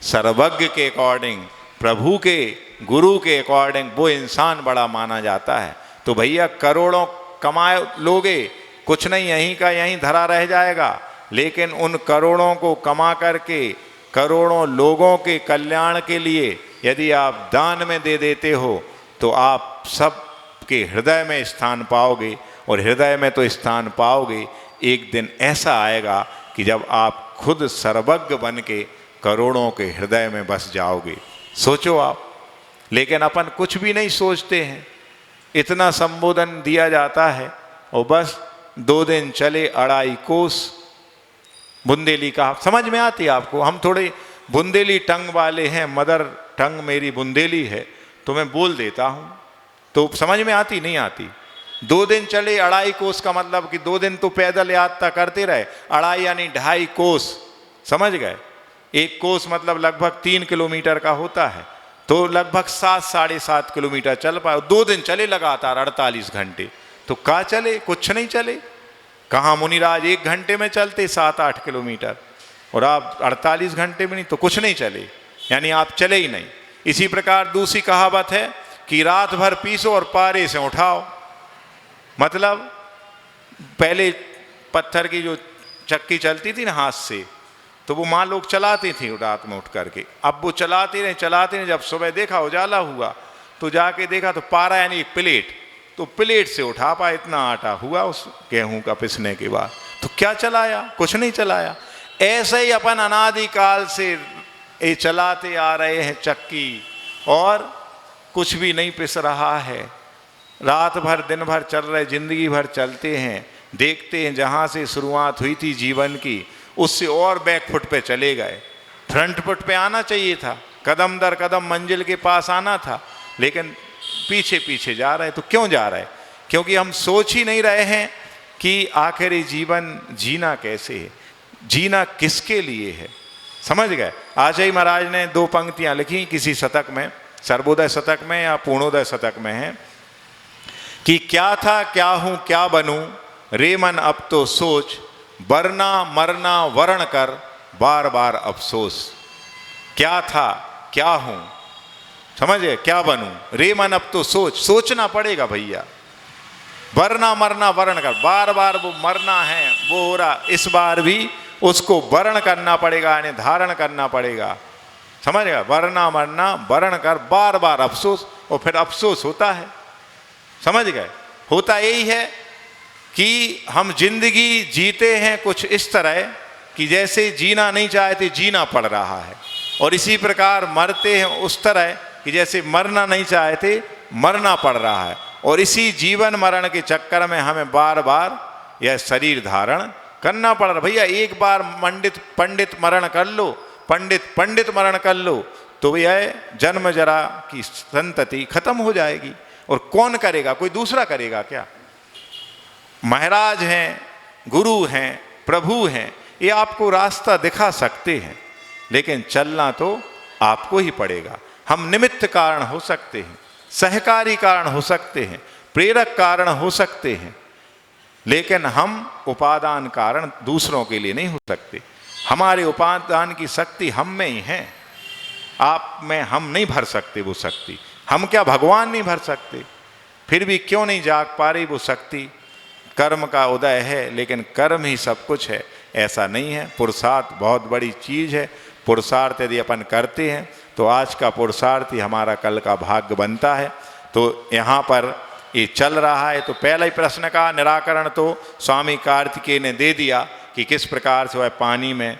सर्वज्ञ के अकॉर्डिंग, प्रभु के, गुरु के अकॉर्डिंग वो इंसान बड़ा माना जाता है। तो भैया करोड़ों कमाए लोगे, कुछ नहीं, यहीं का यहीं धरा रह जाएगा। लेकिन उन करोड़ों को कमा करके करोड़ों लोगों के कल्याण के लिए यदि आप दान में दे देते हो तो आप सब के हृदय में स्थान पाओगे। और हृदय में तो स्थान पाओगे, एक दिन ऐसा आएगा कि जब आप खुद सर्वज्ञ बन के करोड़ों के हृदय में बस जाओगे। सोचो आप। लेकिन अपन कुछ भी नहीं सोचते हैं, इतना संबोधन दिया जाता है और बस 2 दिन चले 2.5 कोस बुंदेली का। समझ में आती है आपको? हम थोड़े बुंदेली टंग वाले हैं, मदर टंग मेरी बुंदेली है तो मैं बोल देता हूँ, तो समझ में आती नहीं आती? 2 दिन चले 2.5 कोस का मतलब कि 2 दिन तो पैदल यात्रा करते रहे। 2.5 यानी 2.5 कोस, समझ गए? 1 कोस मतलब लगभग 3 किलोमीटर का होता है, तो लगभग 7-7.5 किलोमीटर चल पाए। 2 दिन चले लगातार 48 घंटे, तो कहाँ चले? कुछ नहीं चले। कहाँ मुनिराज 1 घंटे में चलते 7-8 किलोमीटर, और आप 48 घंटे में नहीं, तो कुछ नहीं चले, यानी आप चले ही नहीं। इसी प्रकार दूसरी कहावत है कि रात भर पीसो और पारे से उठाओ। मतलब पहले पत्थर की जो चक्की चलती थी ना हाथ से, तो वो माँ लोग चलाती थी रात में उठ करके। अब वो चलाते रहे। जब सुबह देखा उजाला हुआ तो जाके देखा तो पारा यानी एक प्लेट, तो प्लेट से उठा पाया। इतना आटा हुआ उस गेहूं का पिसने के बाद। तो क्या चलाया? कुछ नहीं चलाया। ऐसे ही अपन अनादिकाल से ये चलाते आ रहे हैं चक्की, और कुछ भी नहीं पिस रहा है। रात भर दिन भर चल रहे, जिंदगी भर चलते हैं, देखते हैं जहाँ से शुरुआत हुई थी जीवन की उससे और बैक फुट पे चले गए। फ्रंट फुट पे आना चाहिए था, कदम दर कदम मंजिल के पास आना था, लेकिन पीछे पीछे जा रहे। तो क्यों जा रहे? क्योंकि हम सोच ही नहीं रहे हैं कि आखिर ये जीवन जीना कैसे है, जीना किसके लिए है। समझ गए? आचार्य महाराज ने 2 पंक्तियां लिखी किसी शतक में, सर्वोदय शतक में या पूर्णोदय शतक में है कि क्या था क्या हूं क्या बनूं रे मन अब तो सोच, वरना मरना वर्ण कर बार बार अफसोस। क्या था क्या हूं, समझ गए, क्या बनूं। रे मन अब तो सोचना पड़ेगा भैया। वरना मरना वर्ण कर, बार बार वो मरना है, वो हो रहा, इस बार भी उसको वर्ण करना पड़ेगा, यानी धारण करना पड़ेगा, समझ गया। वरना मरना वर्ण कर, बार बार अफसोस, और फिर अफसोस होता है, समझ गए। होता यही है कि हम जिंदगी जीते हैं कुछ इस तरह कि जैसे जीना नहीं चाहते जीना पड़ रहा है, और इसी प्रकार मरते हैं उस तरह कि जैसे मरना नहीं चाहते मरना पड़ रहा है। और इसी जीवन मरण के चक्कर में हमें बार बार यह शरीर धारण करना पड़ रहा। भैया एक बार पंडित मरण कर लो, पंडित मरण कर लो, तो यह जन्म जरा की संतति खत्म हो जाएगी। और कौन करेगा, कोई दूसरा करेगा क्या। महाराज हैं, गुरु हैं, प्रभु हैं, ये आपको रास्ता दिखा सकते हैं, लेकिन चलना तो आपको ही पड़ेगा। हम निमित्त कारण हो सकते हैं, सहकारी कारण हो सकते हैं, प्रेरक कारण हो सकते हैं, लेकिन हम उपादान कारण दूसरों के लिए नहीं हो सकते। हमारे उपादान की शक्ति हम में ही है, आप में हम नहीं भर सकते वो शक्ति। हम क्या भगवान नहीं भर सकते, फिर भी क्यों नहीं जाग पा रही वो शक्ति। कर्म का उदय है, लेकिन कर्म ही सब कुछ है ऐसा नहीं है। पुरुषार्थ बहुत बड़ी चीज़ है। पुरुषार्थ यदि अपन करते हैं तो आज का पुरुषार्थ ही हमारा कल का भाग्य बनता है। तो यहाँ पर ये चल रहा है। तो पहला ही प्रश्न का निराकरण तो स्वामी कार्तिकेय ने दे दिया कि किस प्रकार से वह पानी में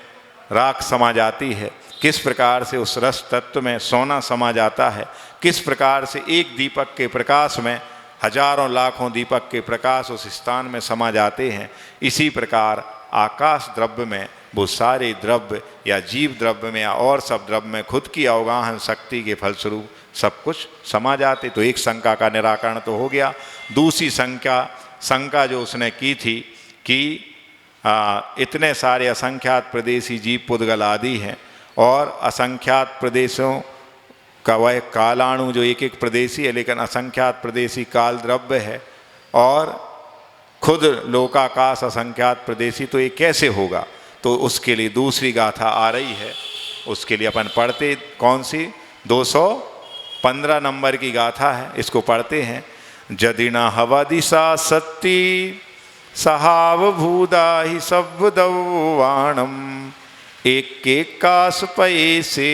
राख समा जाती है, किस प्रकार से उस रस तत्व में सोना समा जाता है, किस प्रकार से एक दीपक के प्रकाश में हजारों लाखों दीपक के प्रकाश उस स्थान में समा जाते हैं। इसी प्रकार आकाश द्रव्य में वो सारे द्रव्य या जीव द्रव्य में या और सब द्रव्य में खुद की अवगाहन शक्ति के फलस्वरूप सब कुछ समा जाते। तो एक शंका का निराकरण तो हो गया। दूसरी शंका जो उसने की थी कि इतने सारे असंख्यात प्रदेशी जीव पुद्गल आदि हैं, और असंख्यात प्रदेशों का वह कालाणु जो एक एक प्रदेशी है, लेकिन असंख्यात प्रदेशी काल द्रव्य है, और खुद लोकाकाश असंख्यात प्रदेशी, तो ये कैसे होगा। तो उसके लिए दूसरी गाथा आ रही है, उसके लिए अपन पढ़ते, कौन सी, 215 नंबर की गाथा है, इसको पढ़ते हैं। जदिना हवा दिशा सत्ती सहाव भूदा ही सब्दवाणम एक कास पये से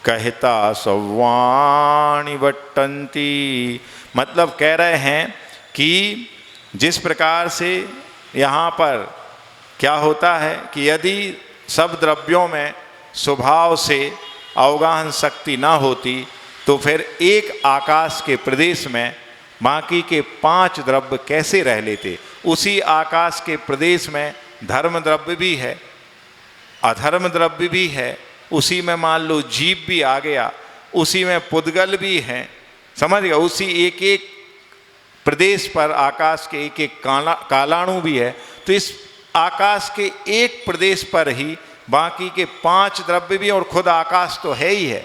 कहता सवाणी वट्टंती। मतलब कह रहे हैं कि जिस प्रकार से यहाँ पर क्या होता है कि यदि सब द्रव्यों में स्वभाव से अवगाहन शक्ति ना होती तो फिर एक आकाश के प्रदेश में बाकी के 5 द्रव्य कैसे रह लेते। उसी आकाश के प्रदेश में धर्म द्रव्य भी है, अधर्म द्रव्य भी है, उसी में मान लो जीव भी आ गया, उसी में पुद्गल भी हैं, समझ गया। उसी एक एक प्रदेश पर आकाश के एक एक कालाणु भी है। तो इस आकाश के एक प्रदेश पर ही बाकी के 5 द्रव्य भी, और खुद आकाश तो है ही है।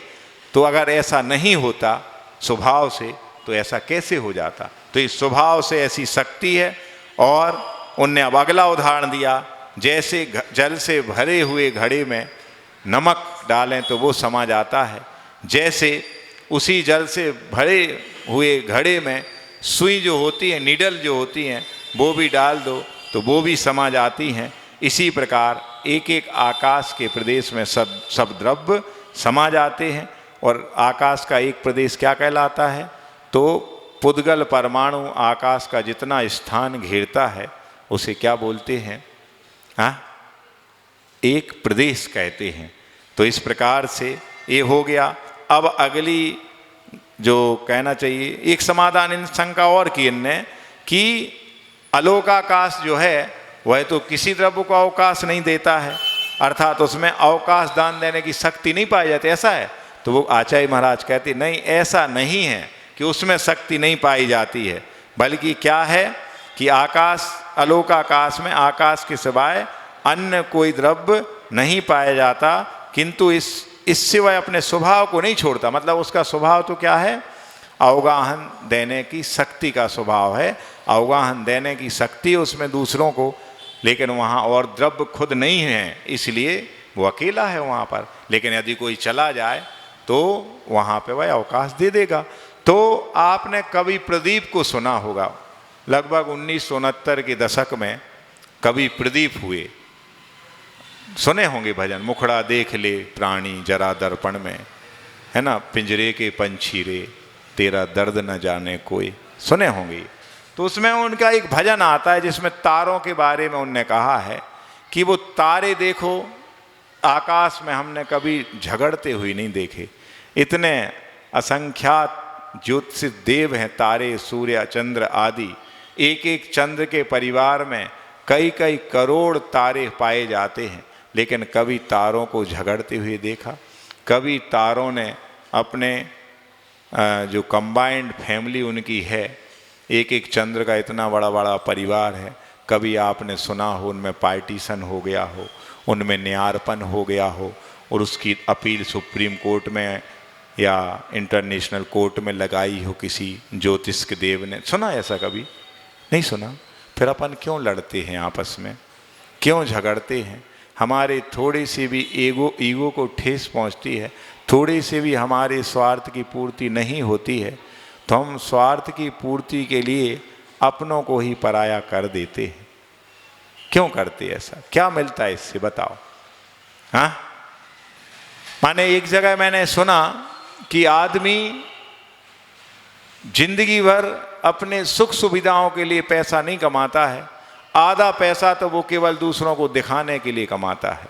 तो अगर ऐसा नहीं होता स्वभाव से तो ऐसा कैसे हो जाता। तो इस स्वभाव से ऐसी शक्ति है। और उनने अब अगला उदाहरण दिया, जैसे जल से भरे हुए घड़े में नमक डालें तो वो समा जाता है, जैसे उसी जल से भरे हुए घड़े में सुई जो होती है, नीडल जो होती हैं, वो भी डाल दो तो वो भी समा जाती हैं। इसी प्रकार एक एक आकाश के प्रदेश में सब द्रव्य समा जाते हैं। और आकाश का एक प्रदेश क्या कहलाता है, तो पुद्गल परमाणु आकाश का जितना स्थान घेरता है उसे क्या बोलते हैं, हाँ, एक प्रदेश कहते हैं। तो इस प्रकार से ये हो गया। अब अगली जो कहना चाहिए, एक समाधान इन शंका और की इनने कि अलोकाकाश जो है वह तो किसी द्रव्य को अवकाश नहीं देता है, अर्थात उसमें अवकाश दान देने की शक्ति नहीं पाई जाती, ऐसा है। तो वो आचार्य महाराज कहते नहीं, ऐसा नहीं है कि उसमें शक्ति नहीं पाई जाती है, बल्कि क्या है कि आकाश, अलोकाकाश में आकाश के सिवाय अन्य कोई द्रव्य नहीं पाया जाता, किंतु इससे वह अपने स्वभाव को नहीं छोड़ता। मतलब उसका स्वभाव तो क्या है, अवगाहन देने की शक्ति का स्वभाव है, अवगाहन देने की शक्ति है उसमें दूसरों को, लेकिन वहाँ और द्रव्य खुद नहीं है, इसलिए वो अकेला है वहाँ पर। लेकिन यदि कोई चला जाए तो वहाँ पे वह अवकाश दे देगा। तो आपने कवि प्रदीप को सुना होगा, लगभग 1969 के दशक में कवि प्रदीप हुए, सुने होंगे भजन, मुखड़ा देख ले प्राणी जरा दर्पण में, है ना, पिंजरे के पंछी रे तेरा दर्द न जाने कोई, सुने होंगे। तो उसमें उनका एक भजन आता है जिसमें तारों के बारे में उनने कहा है कि वो तारे देखो आकाश में हमने कभी झगड़ते हुए नहीं देखे, इतने असंख्यात ज्योतिष देव हैं तारे, सूर्य, चंद्र आदि, एक एक चंद्र के परिवार में कई कई करोड़ तारे पाए जाते हैं, लेकिन कभी तारों को झगड़ते हुए देखा? कभी तारों ने अपने जो कंबाइंड फैमिली उनकी है, एक एक चंद्र का इतना बड़ा बड़ा परिवार है, कभी आपने सुना हो उनमें पार्टीशन हो गया हो, उनमें न्यारपन हो गया हो और उसकी अपील सुप्रीम कोर्ट में या इंटरनेशनल कोर्ट में लगाई हो किसी ज्योतिष के देव ने? सुना ऐसा? कभी नहीं सुना। फिर अपन क्यों लड़ते हैं आपस में, क्यों झगड़ते हैं? हमारे थोड़ी सी भी ईगो को ठेस पहुंचती है, थोड़ी सी भी हमारे स्वार्थ की पूर्ति नहीं होती है, तो हम स्वार्थ की पूर्ति के लिए अपनों को ही पराया कर देते हैं। क्यों करते ऐसा? क्या मिलता है इससे, बताओ? हाँ, माने एक जगह मैंने सुना कि आदमी जिंदगी भर अपने सुख सुविधाओं के लिए पैसा नहीं कमाता है, आधा पैसा तो वो केवल दूसरों को दिखाने के लिए कमाता है।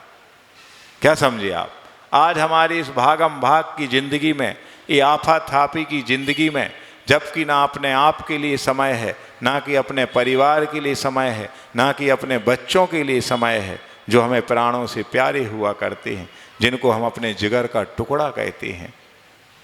क्या समझे आप? आज हमारी इस भागम भाग की जिंदगी में, ये आफा थापी की जिंदगी में, जबकि ना अपने आप के लिए समय है, ना कि अपने परिवार के लिए समय है, ना कि अपने बच्चों के लिए समय है, जो हमें प्राणों से प्यारे हुआ करते हैं, जिनको हम अपने जिगर का टुकड़ा कहते हैं,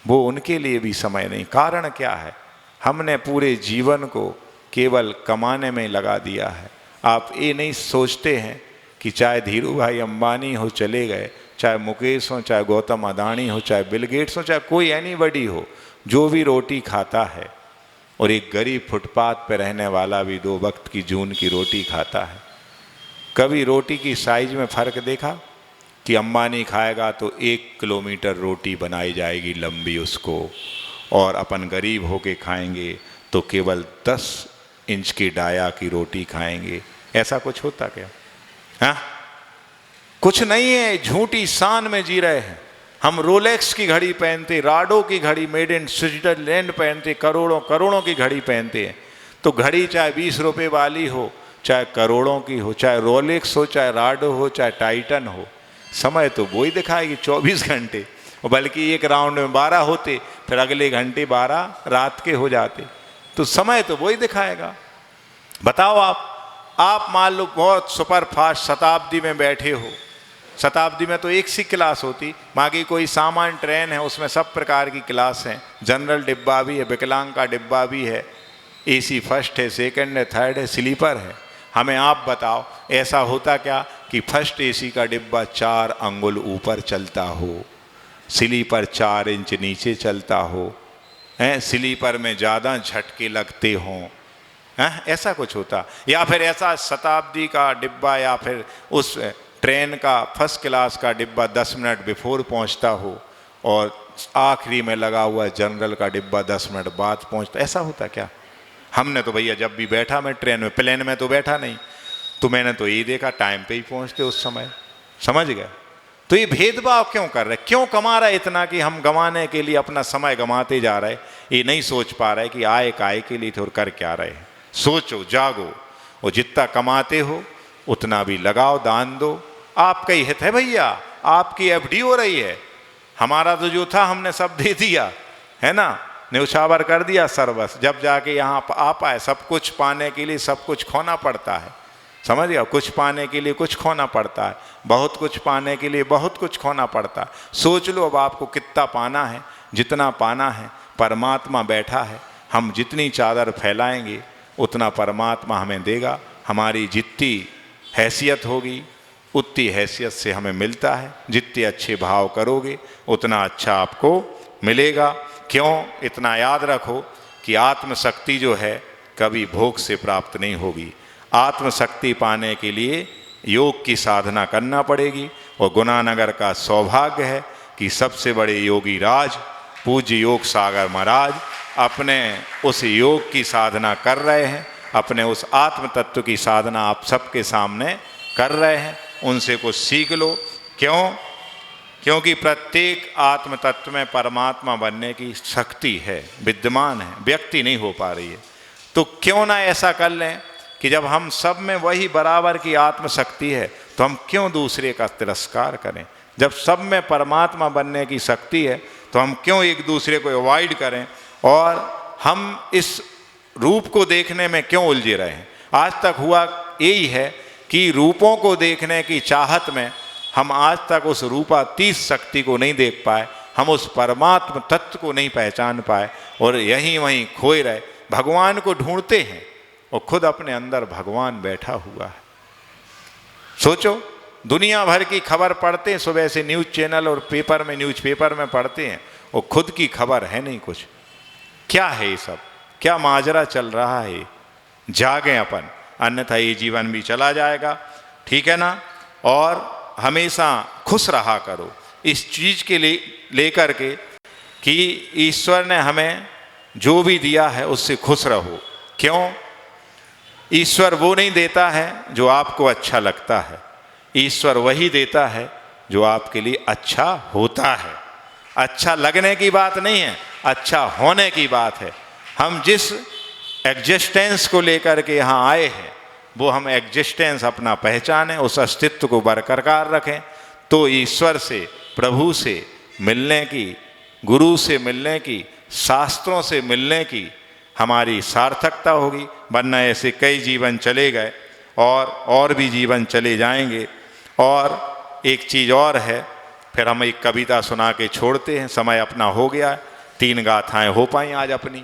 वो उनके लिए भी समय नहीं। कारण क्या है? हमने पूरे जीवन को केवल कमाने में लगा दिया है। आप ये नहीं सोचते हैं कि चाहे धीरू भाई अंबानी हो चले गए, चाहे मुकेश हो, चाहे गौतम अदानी हो, चाहे बिल गेट्स हो, चाहे कोई एनीबडी हो, जो भी रोटी खाता है, और एक गरीब फुटपाथ पर रहने वाला भी 2 वक्त की जून की रोटी खाता है। कभी रोटी की साइज में फ़र्क देखा कि अंबानी खाएगा तो 1 किलोमीटर रोटी बनाई जाएगी लंबी उसको, और अपन गरीब होके खाएंगे तो केवल 10 इंच की डाया की रोटी खाएंगे? ऐसा कुछ होता क्या? हाँ, कुछ नहीं है। झूठी शान में जी रहे हैं हम। रोलेक्स की घड़ी पहनते, राडो की घड़ी मेड इन स्विट्जरलैंड पहनते, करोड़ों करोड़ों की घड़ी पहनते हैं। तो घड़ी चाहे 20 रुपये वाली हो, चाहे करोड़ों की हो, चाहे रोलेक्स हो, चाहे राडो हो, चाहे टाइटन हो, समय तो वही दिखाएगी 24 घंटे। बल्कि एक राउंड में 12 होते, फिर अगले घंटे 12 रात के हो जाते, तो समय तो वही दिखाएगा। बताओ आप मान लो बहुत सुपर फास्ट शताब्दी में बैठे हो, शताब्दी में तो एक सी क्लास होती, बाकी कोई सामान्य ट्रेन है उसमें सब प्रकार की क्लास हैं, जनरल डिब्बा भी है, विकलांग का डिब्बा भी है, एसी फर्स्ट है, सेकंड है, थर्ड है, स्लीपर है। हमें आप बताओ ऐसा होता क्या कि फर्स्ट एसी का डिब्बा 4 अंगुल ऊपर चलता हो, स्लीपर 4 इंच नीचे चलता हो, स्लीपर में ज़्यादा झटके लगते हों? ऐसा कुछ होता? या फिर ऐसा शताब्दी का डिब्बा या फिर उस ट्रेन का फर्स्ट क्लास का डिब्बा 10 मिनट बिफोर पहुंचता हो और आखिरी में लगा हुआ जनरल का डिब्बा 10 मिनट बाद पहुंचता? ऐसा होता क्या? हमने तो भैया जब भी बैठा मैं ट्रेन में, प्लेन में तो बैठा नहीं, तो मैंने तो यही देखा टाइम पे ही पहुंचते उस समय। समझ गए? तो ये भेदभाव क्यों कर रहे? क्यों कमा रहा है इतना कि हम गंवाने के लिए अपना समय गंवाते जा रहे? ये नहीं सोच पा रहे कि आय काय के लिए थे और कर क्या रहे हैं। सोचो, जागो, और जितना कमाते हो उतना भी लगाओ, दान दो। आपका ही हित है भैया, आपकी एफडी हो रही है। हमारा तो जो था हमने सब दे दिया, है ना, न्यौछावर कर दिया सर्वस। जब जाके यहाँ आ पाए, सब कुछ पाने के लिए सब कुछ खोना पड़ता है। समझ गया? कुछ पाने के लिए कुछ खोना पड़ता है, बहुत कुछ पाने के लिए बहुत कुछ खोना पड़ता है। सोच लो अब आपको कितना पाना है। जितना पाना है परमात्मा बैठा है, हम जितनी चादर फैलाएंगे उतना परमात्मा हमें देगा। हमारी जितनी हैसियत होगी उतनी हैसियत से हमें मिलता है। जितने अच्छे भाव करोगे उतना अच्छा आपको मिलेगा। क्यों? इतना याद रखो कि आत्मशक्ति जो है कभी भोग से प्राप्त नहीं होगी। आत्मशक्ति पाने के लिए योग की साधना करना पड़ेगी। और गुणानगर का सौभाग्य है कि सबसे बड़े योगी राज पूज्य योग सागर महाराज अपने उस योग की साधना कर रहे हैं, अपने उस आत्म तत्व की साधना आप सबके सामने कर रहे हैं। उनसे कुछ सीख लो। क्यों? क्योंकि प्रत्येक आत्म तत्व में परमात्मा बनने की शक्ति है, विद्यमान है, व्यक्ति नहीं हो पा रही है। तो क्यों ना ऐसा कर लें कि जब हम सब में वही बराबर की आत्म शक्ति है तो हम क्यों दूसरे का तिरस्कार करें? जब सब में परमात्मा बनने की शक्ति है तो हम क्यों एक दूसरे को अवॉइड करें और हम इस रूप को देखने में क्यों उलझे रहे हैं? आज तक हुआ यही है कि रूपों को देखने की चाहत में हम आज तक उस रूपातीत शक्ति को नहीं देख पाए, हम उस परमात्म तत्व को नहीं पहचान पाए और यहीं वहीं खोए रहे। भगवान को ढूंढते हैं और खुद अपने अंदर भगवान बैठा हुआ है। सोचो, दुनिया भर की खबर पढ़ते हैं, सुबह से न्यूज़ चैनल और पेपर में, न्यूज़पेपर में पढ़ते हैं और खुद की खबर है नहीं कुछ। क्या है ये सब? क्या माजरा चल रहा है? जागें अपन, अन्यथा ये जीवन भी चला जाएगा, ठीक है ना? और हमेशा खुश रहा करो इस चीज़ के लेकर के कि ईश्वर ने हमें जो भी दिया है उससे खुश रहो। क्यों? ईश्वर वो नहीं देता है जो आपको अच्छा लगता है, ईश्वर वही देता है जो आपके लिए अच्छा होता है। अच्छा लगने की बात नहीं है, अच्छा होने की बात है। हम जिस एग्जिस्टेंस को लेकर के यहाँ आए हैं वो हम एग्जिस्टेंस अपना पहचानें, उस अस्तित्व को बरकरार रखें, तो ईश्वर से, प्रभु से मिलने की, गुरु से मिलने की, शास्त्रों से मिलने की हमारी सार्थकता होगी। वरना ऐसे कई जीवन चले गए और भी जीवन चले जाएंगे। और एक चीज़ और है, फिर हम एक कविता सुना के छोड़ते हैं, समय अपना हो गया। 3 गाथाएं हो पाई आज अपनी,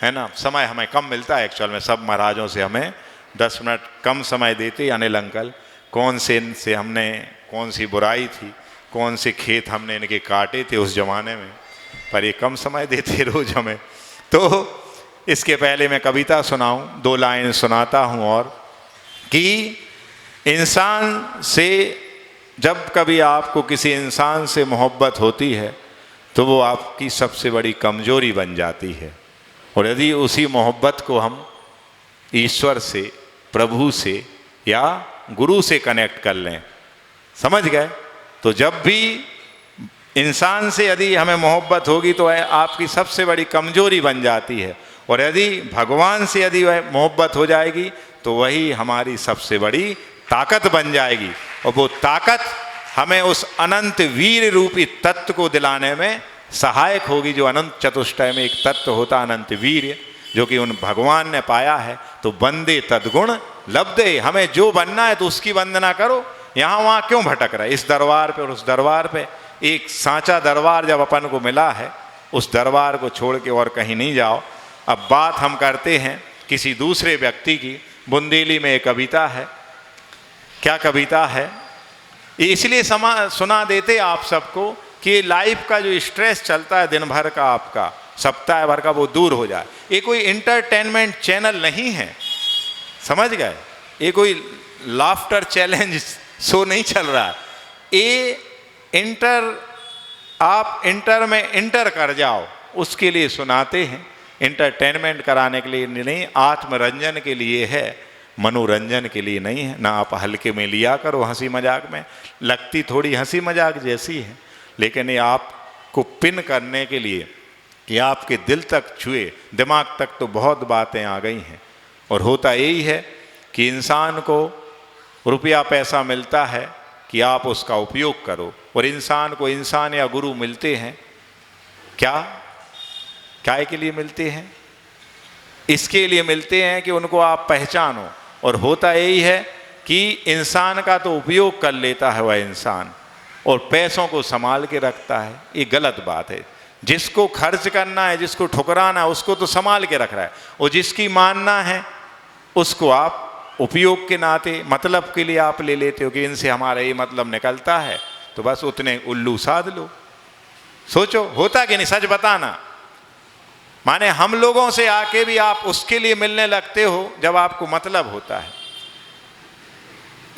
है ना? समय हमें कम मिलता है एक्चुअल में, सब महाराजों से हमें 10 मिनट कम समय देते। अनिल अंकल, कौन से हमने कौन सी बुराई थी, कौन से खेत हमने इनके काटे थे उस ज़माने में, पर ये कम समय देते रोज़ हमें। तो इसके पहले मैं कविता सुनाऊं, 2 लाइन सुनाता हूं। और कि इंसान से, जब कभी आपको किसी इंसान से मोहब्बत होती है तो वो आपकी सबसे बड़ी कमजोरी बन जाती है। और यदि उसी मोहब्बत को हम ईश्वर से, प्रभु से या गुरु से कनेक्ट कर लें, समझ गए? तो जब भी इंसान से यदि हमें मोहब्बत होगी तो आपकी सबसे बड़ी कमजोरी बन जाती है। और यदि भगवान से यदि वह मोहब्बत हो जाएगी तो वही हमारी सबसे बड़ी ताकत बन जाएगी। और वो ताकत हमें उस अनंत वीर रूपी तत्व को दिलाने में सहायक होगी, जो अनंत चतुष्टय में एक तत्व होता अनंत वीर, जो कि उन भगवान ने पाया है। तो वंदे तद्गुण लब्धे, हमें जो बनना है तो उसकी वंदना करो। यहाँ वहाँ क्यों भटक रहा है? इस दरबार पे और उस दरबार पे। एक सांचा दरबार जब अपन को मिला है, उस दरबार को छोड़ के और कहीं नहीं जाओ। अब बात हम करते हैं किसी दूसरे व्यक्ति की। बुंदेली में एक कविता है। क्या कविता है? इसलिए सुना देते आप सबको कि लाइफ का जो स्ट्रेस चलता है दिन भर का, आपका सप्ताह भर का, वो दूर हो जाए। ये कोई इंटरटेनमेंट चैनल नहीं है, समझ गए? ये कोई लाफ्टर चैलेंज शो नहीं चल रहा। ये आप इंटर में इंटर कर जाओ, उसके लिए सुनाते हैं। इंटरटेनमेंट कराने के लिए नहीं, आत्मरंजन के लिए है, मनोरंजन के लिए नहीं है। ना आप हल्के में लिया करो, हंसी मजाक में लगती थोड़ी हंसी मजाक जैसी है, लेकिन ये आपको पिन करने के लिए कि आपके दिल तक छुए, दिमाग तक तो बहुत बातें आ गई हैं। और होता यही है कि इंसान को रुपया पैसा मिलता है कि आप उसका उपयोग करो, और इंसान को इंसान या गुरु मिलते हैं क्या के लिए मिलते हैं? इसके लिए मिलते हैं कि उनको आप पहचानो। और होता यही है कि इंसान का तो उपयोग कर लेता है वह इंसान, और पैसों को संभाल के रखता है। ये गलत बात है। जिसको खर्च करना है, जिसको ठुकराना है, उसको तो संभाल के रख रहा है, और जिसकी मानना है उसको आप उपयोग के नाते, मतलब के लिए आप ले लेते हो कि इनसे हमारा ये मतलब निकलता है, तो बस उतने उल्लू साध लो। सोचो, होता कि नहीं? सच बताना। माने हम लोगों से आके भी आप उसके लिए मिलने लगते हो जब आपको मतलब होता है।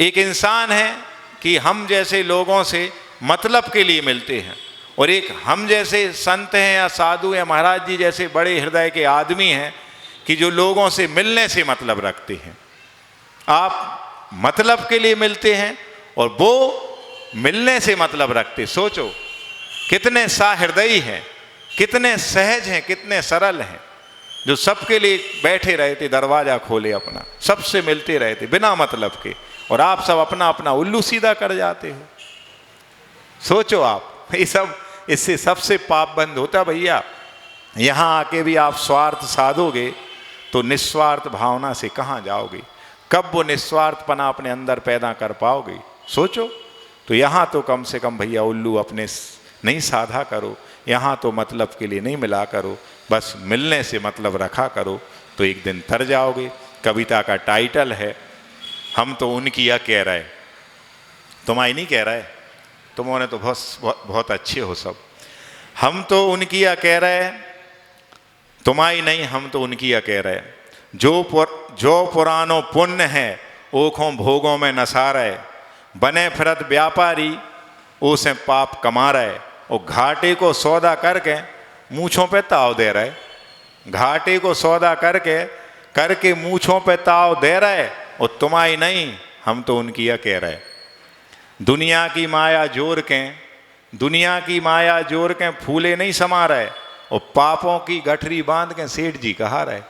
एक इंसान है कि हम जैसे लोगों से मतलब के लिए मिलते हैं, और एक हम जैसे संत हैं या साधु या महाराज जी जैसे बड़े हृदय के आदमी हैं कि जो लोगों से मिलने से मतलब रखते हैं। आप मतलब के लिए मिलते हैं और वो मिलने से मतलब रखते। सोचो कितने सहृदयी हैं, कितने सहज हैं, कितने सरल हैं, जो सबके लिए बैठे रहते, दरवाजा खोले अपना, सबसे मिलते रहते बिना मतलब के, और आप सब अपना अपना उल्लू सीधा कर जाते हो। सोचो आप, ये सब, इससे सबसे पाप बंद होता भैया। यहाँ आके भी आप स्वार्थ साधोगे तो निस्वार्थ भावना से कहाँ जाओगे? कब वो निस्वार्थपना अपने अंदर पैदा कर पाओगे? सोचो। तो यहाँ तो कम से कम भैया उल्लू अपने नहीं साधा करो, यहाँ तो मतलब के लिए नहीं मिला करो, बस मिलने से मतलब रखा करो, तो एक दिन तर जाओगे। कविता का टाइटल है हम तो उनकी या कह रहे, तुम्हारी नहीं कह रहे, तुमने तो बहुत अच्छे हो सब। हम तो उनकी या कह रहे, तुम्हारी नहीं, हम तो उनकी या कह रहे। जो पुरानो पुण्य है ओखों भोगों में नसा रहे, बने फिरत व्यापारी उसे पाप कमा रहे, और घाटे को सौदा करके मूछों पे ताव दे रहे। घाटे को सौदा करके मूछों पे ताव दे रहे, और तुम्हारी नहीं, हम तो उनकी या कह रहे। दुनिया की माया जोर के फूले नहीं समा रहे, और पापों की गठरी बांध के सेठ जी कहा रहे।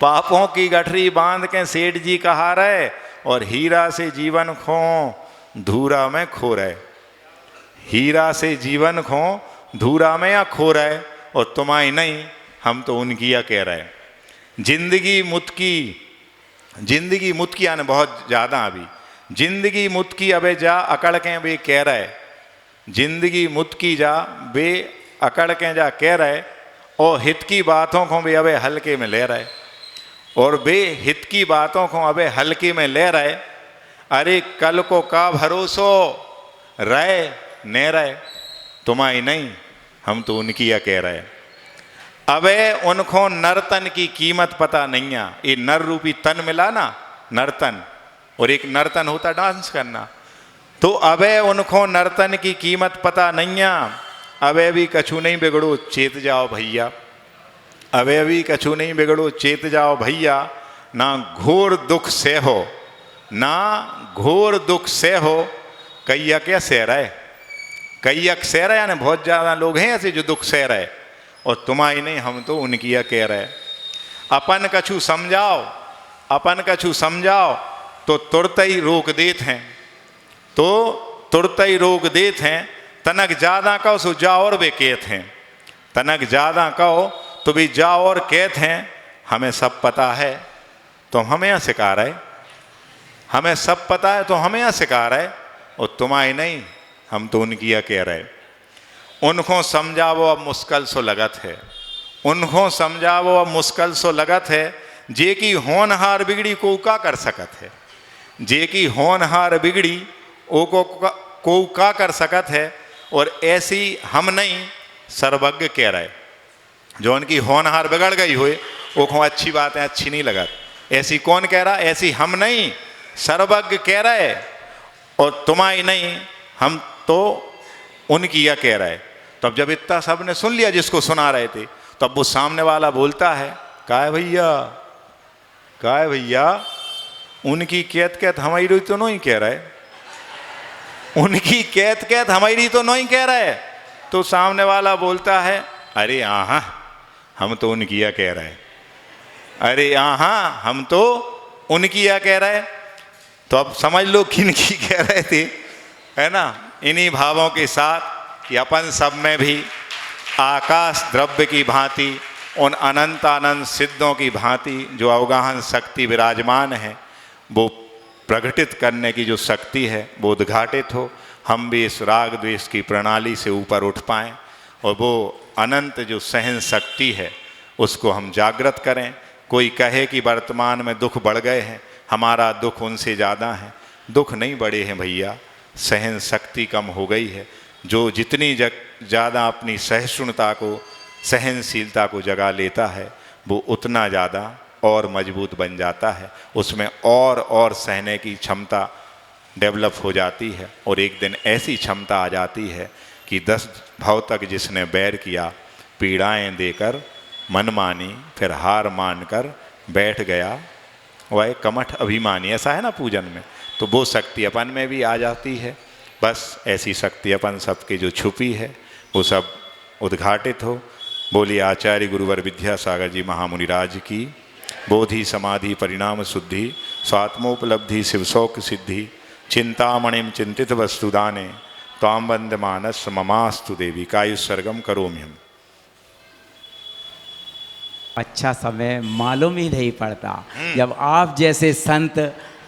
पापों की गठरी बांध के सेठ जी कहा रहे, और हीरा से जीवन खो धूरा में खो रहे। हीरा से जीवन खो धूरा में या खो रहे, और तुम्हारी नहीं, हम तो उनकी या कह रहे। जिंदगी मुतकी आने बहुत ज़्यादा अभी, जिंदगी मुतकी अबे जा अकड़ के वे कह रहे। जिंदगी मुतकी जा बे अकड़ के जा कह रहे, और हित की बातों को भी अबे हल्के में ले रहे, और बे हित की बातों को अबे हल्के में ले रहे। अरे कल को का भरोसो रहे न रहे, तुम्हारी नहीं, हम तो उनकी या कह रहे। अबे उनको नर्तन की कीमत पता नहीं है। ये नर रूपी तन मिला ना, नर्तन, और एक नर्तन होता डांस करना, तो अबे उनको नर्तन की कीमत पता नहीं है। अबे भी कछु नहीं बिगड़ो चेत जाओ भैया, अबे भी कछु नहीं बिगड़ो चेत जाओ भैया। ना घोर दुख से हो, ना घोर दुख से हो, कैयक या सह रहे। कैयक सह रहे, यानी बहुत ज़्यादा लोग हैं ऐसे जो दुख सह रहे, और तुम्हारी नहीं, हम तो उनकी या कह रहे। अपन कछु समझाओ तो तुरत ही रोक देते हैं, तो तुरत ही रोक देते हैं। तनक ज़्यादा कहो सो जाओ और वे कहते हैं, तनक ज़्यादा कहो तो भी जाओ और कहते हैं। हमें सब पता है तो हमें यहाँ सिखा रहे, हमें सब पता है तो हमें यहाँ सिखा रहे, और तुम्हारी नहीं, हम तो उनकी या कह रहे। उनको समझावो अब मुश्किल सो लगत है, उनको समझावो अब मुश्किल सो लगत है। जे की होनहार बिगड़ी को का कर सकत है, जे की होनहार बिगड़ी ओ को का कर सकत है। और ऐसी हम नहीं, सर्वज्ञ कह रहे। जो उनकी होनहार बिगड़ गई हुए वो को अच्छी बात है, अच्छी नहीं लगत। ऐसी कौन कह रहा? ऐसी हम नहीं, सर्वज्ञ कह रहे। और तुम्हारी नहीं, हम तो उनकी या कह रहे। तब जब इतना सब ने सुन लिया जिसको सुना रहे थे, तब वो सामने वाला बोलता है, का है भैया, उनकी कहत हमारी तो नहीं कह रहे, उनकी कहत हमारी तो नहीं कह रहे। तो सामने वाला बोलता है, अरे हाँ, हम तो उनकी या कह रहे, अरे हाँ, हम तो उनकी या कह रहे। तो अब समझ लो किनकी कह रहे थे, है ना। इन्हीं भावों के साथ कि अपन सब में भी आकाश द्रव्य की भांति, उन अनंत अनंत सिद्धों की भांति जो अवगाहन शक्ति विराजमान है, वो प्रकटित करने की जो शक्ति है वो उद्घाटित हो। हम भी इस राग द्वेष की प्रणाली से ऊपर उठ पाएँ, और वो अनंत जो सहन शक्ति है उसको हम जागृत करें। कोई कहे कि वर्तमान में दुख बढ़ गए हैं, हमारा दुख उनसे ज़्यादा है। दुख नहीं बढ़े हैं भैया, सहन शक्ति कम हो गई है। जो जितनी ज़्यादा अपनी सहिष्णुता को, सहनशीलता को जगा लेता है, वो उतना ज़्यादा और मजबूत बन जाता है। उसमें और सहने की क्षमता डेवलप हो जाती है, और एक दिन ऐसी क्षमता आ जाती है कि 10 भाव तक जिसने बैर किया, पीड़ाएं देकर मन मानी, फिर हार मानकर बैठ गया, वह एक कमठ अभिमानी। ऐसा है ना पूजन में, तो वो शक्ति अपन में भी आ जाती है। बस ऐसी शक्ति अपन सबके जो छुपी है वो सब उद्घाटित हो। बोलिए आचार्य गुरुवर विद्यासागर जी महामुनिराज की। बोधि समाधि परिणाम शुद्धि, स्वात्मोपलब्धि शिवशोक सिद्धि, चिंतामणिम चिंतित वस्तुदाने, त्वाम वंद मानस ममास्तु देवी, कायुस्सर्गम करोम्यहम। अच्छा समय मालूम ही नहीं पड़ता। जब आप जैसे संत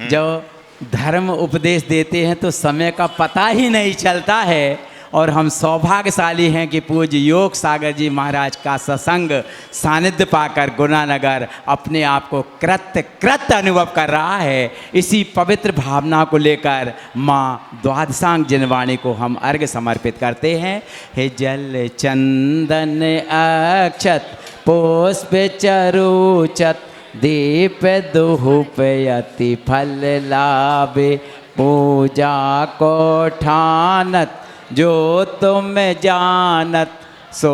जब धर्म उपदेश देते हैं तो समय का पता ही नहीं चलता है। और हम सौभाग्यशाली हैं कि पूज्य योग सागर जी महाराज का सत्संग सानिध्य पाकर गुणानगर अपने आप को कृत अनुभव कर रहा है। इसी पवित्र भावना को लेकर माँ द्वादशांग जिनवाणी को हम अर्घ्य समर्पित करते हैं। हे जल चंदन अक्षत पुष्प चरुचत, दीप धूप अति फल लाभे, पूजा को ठानत जो तुम जानत सो।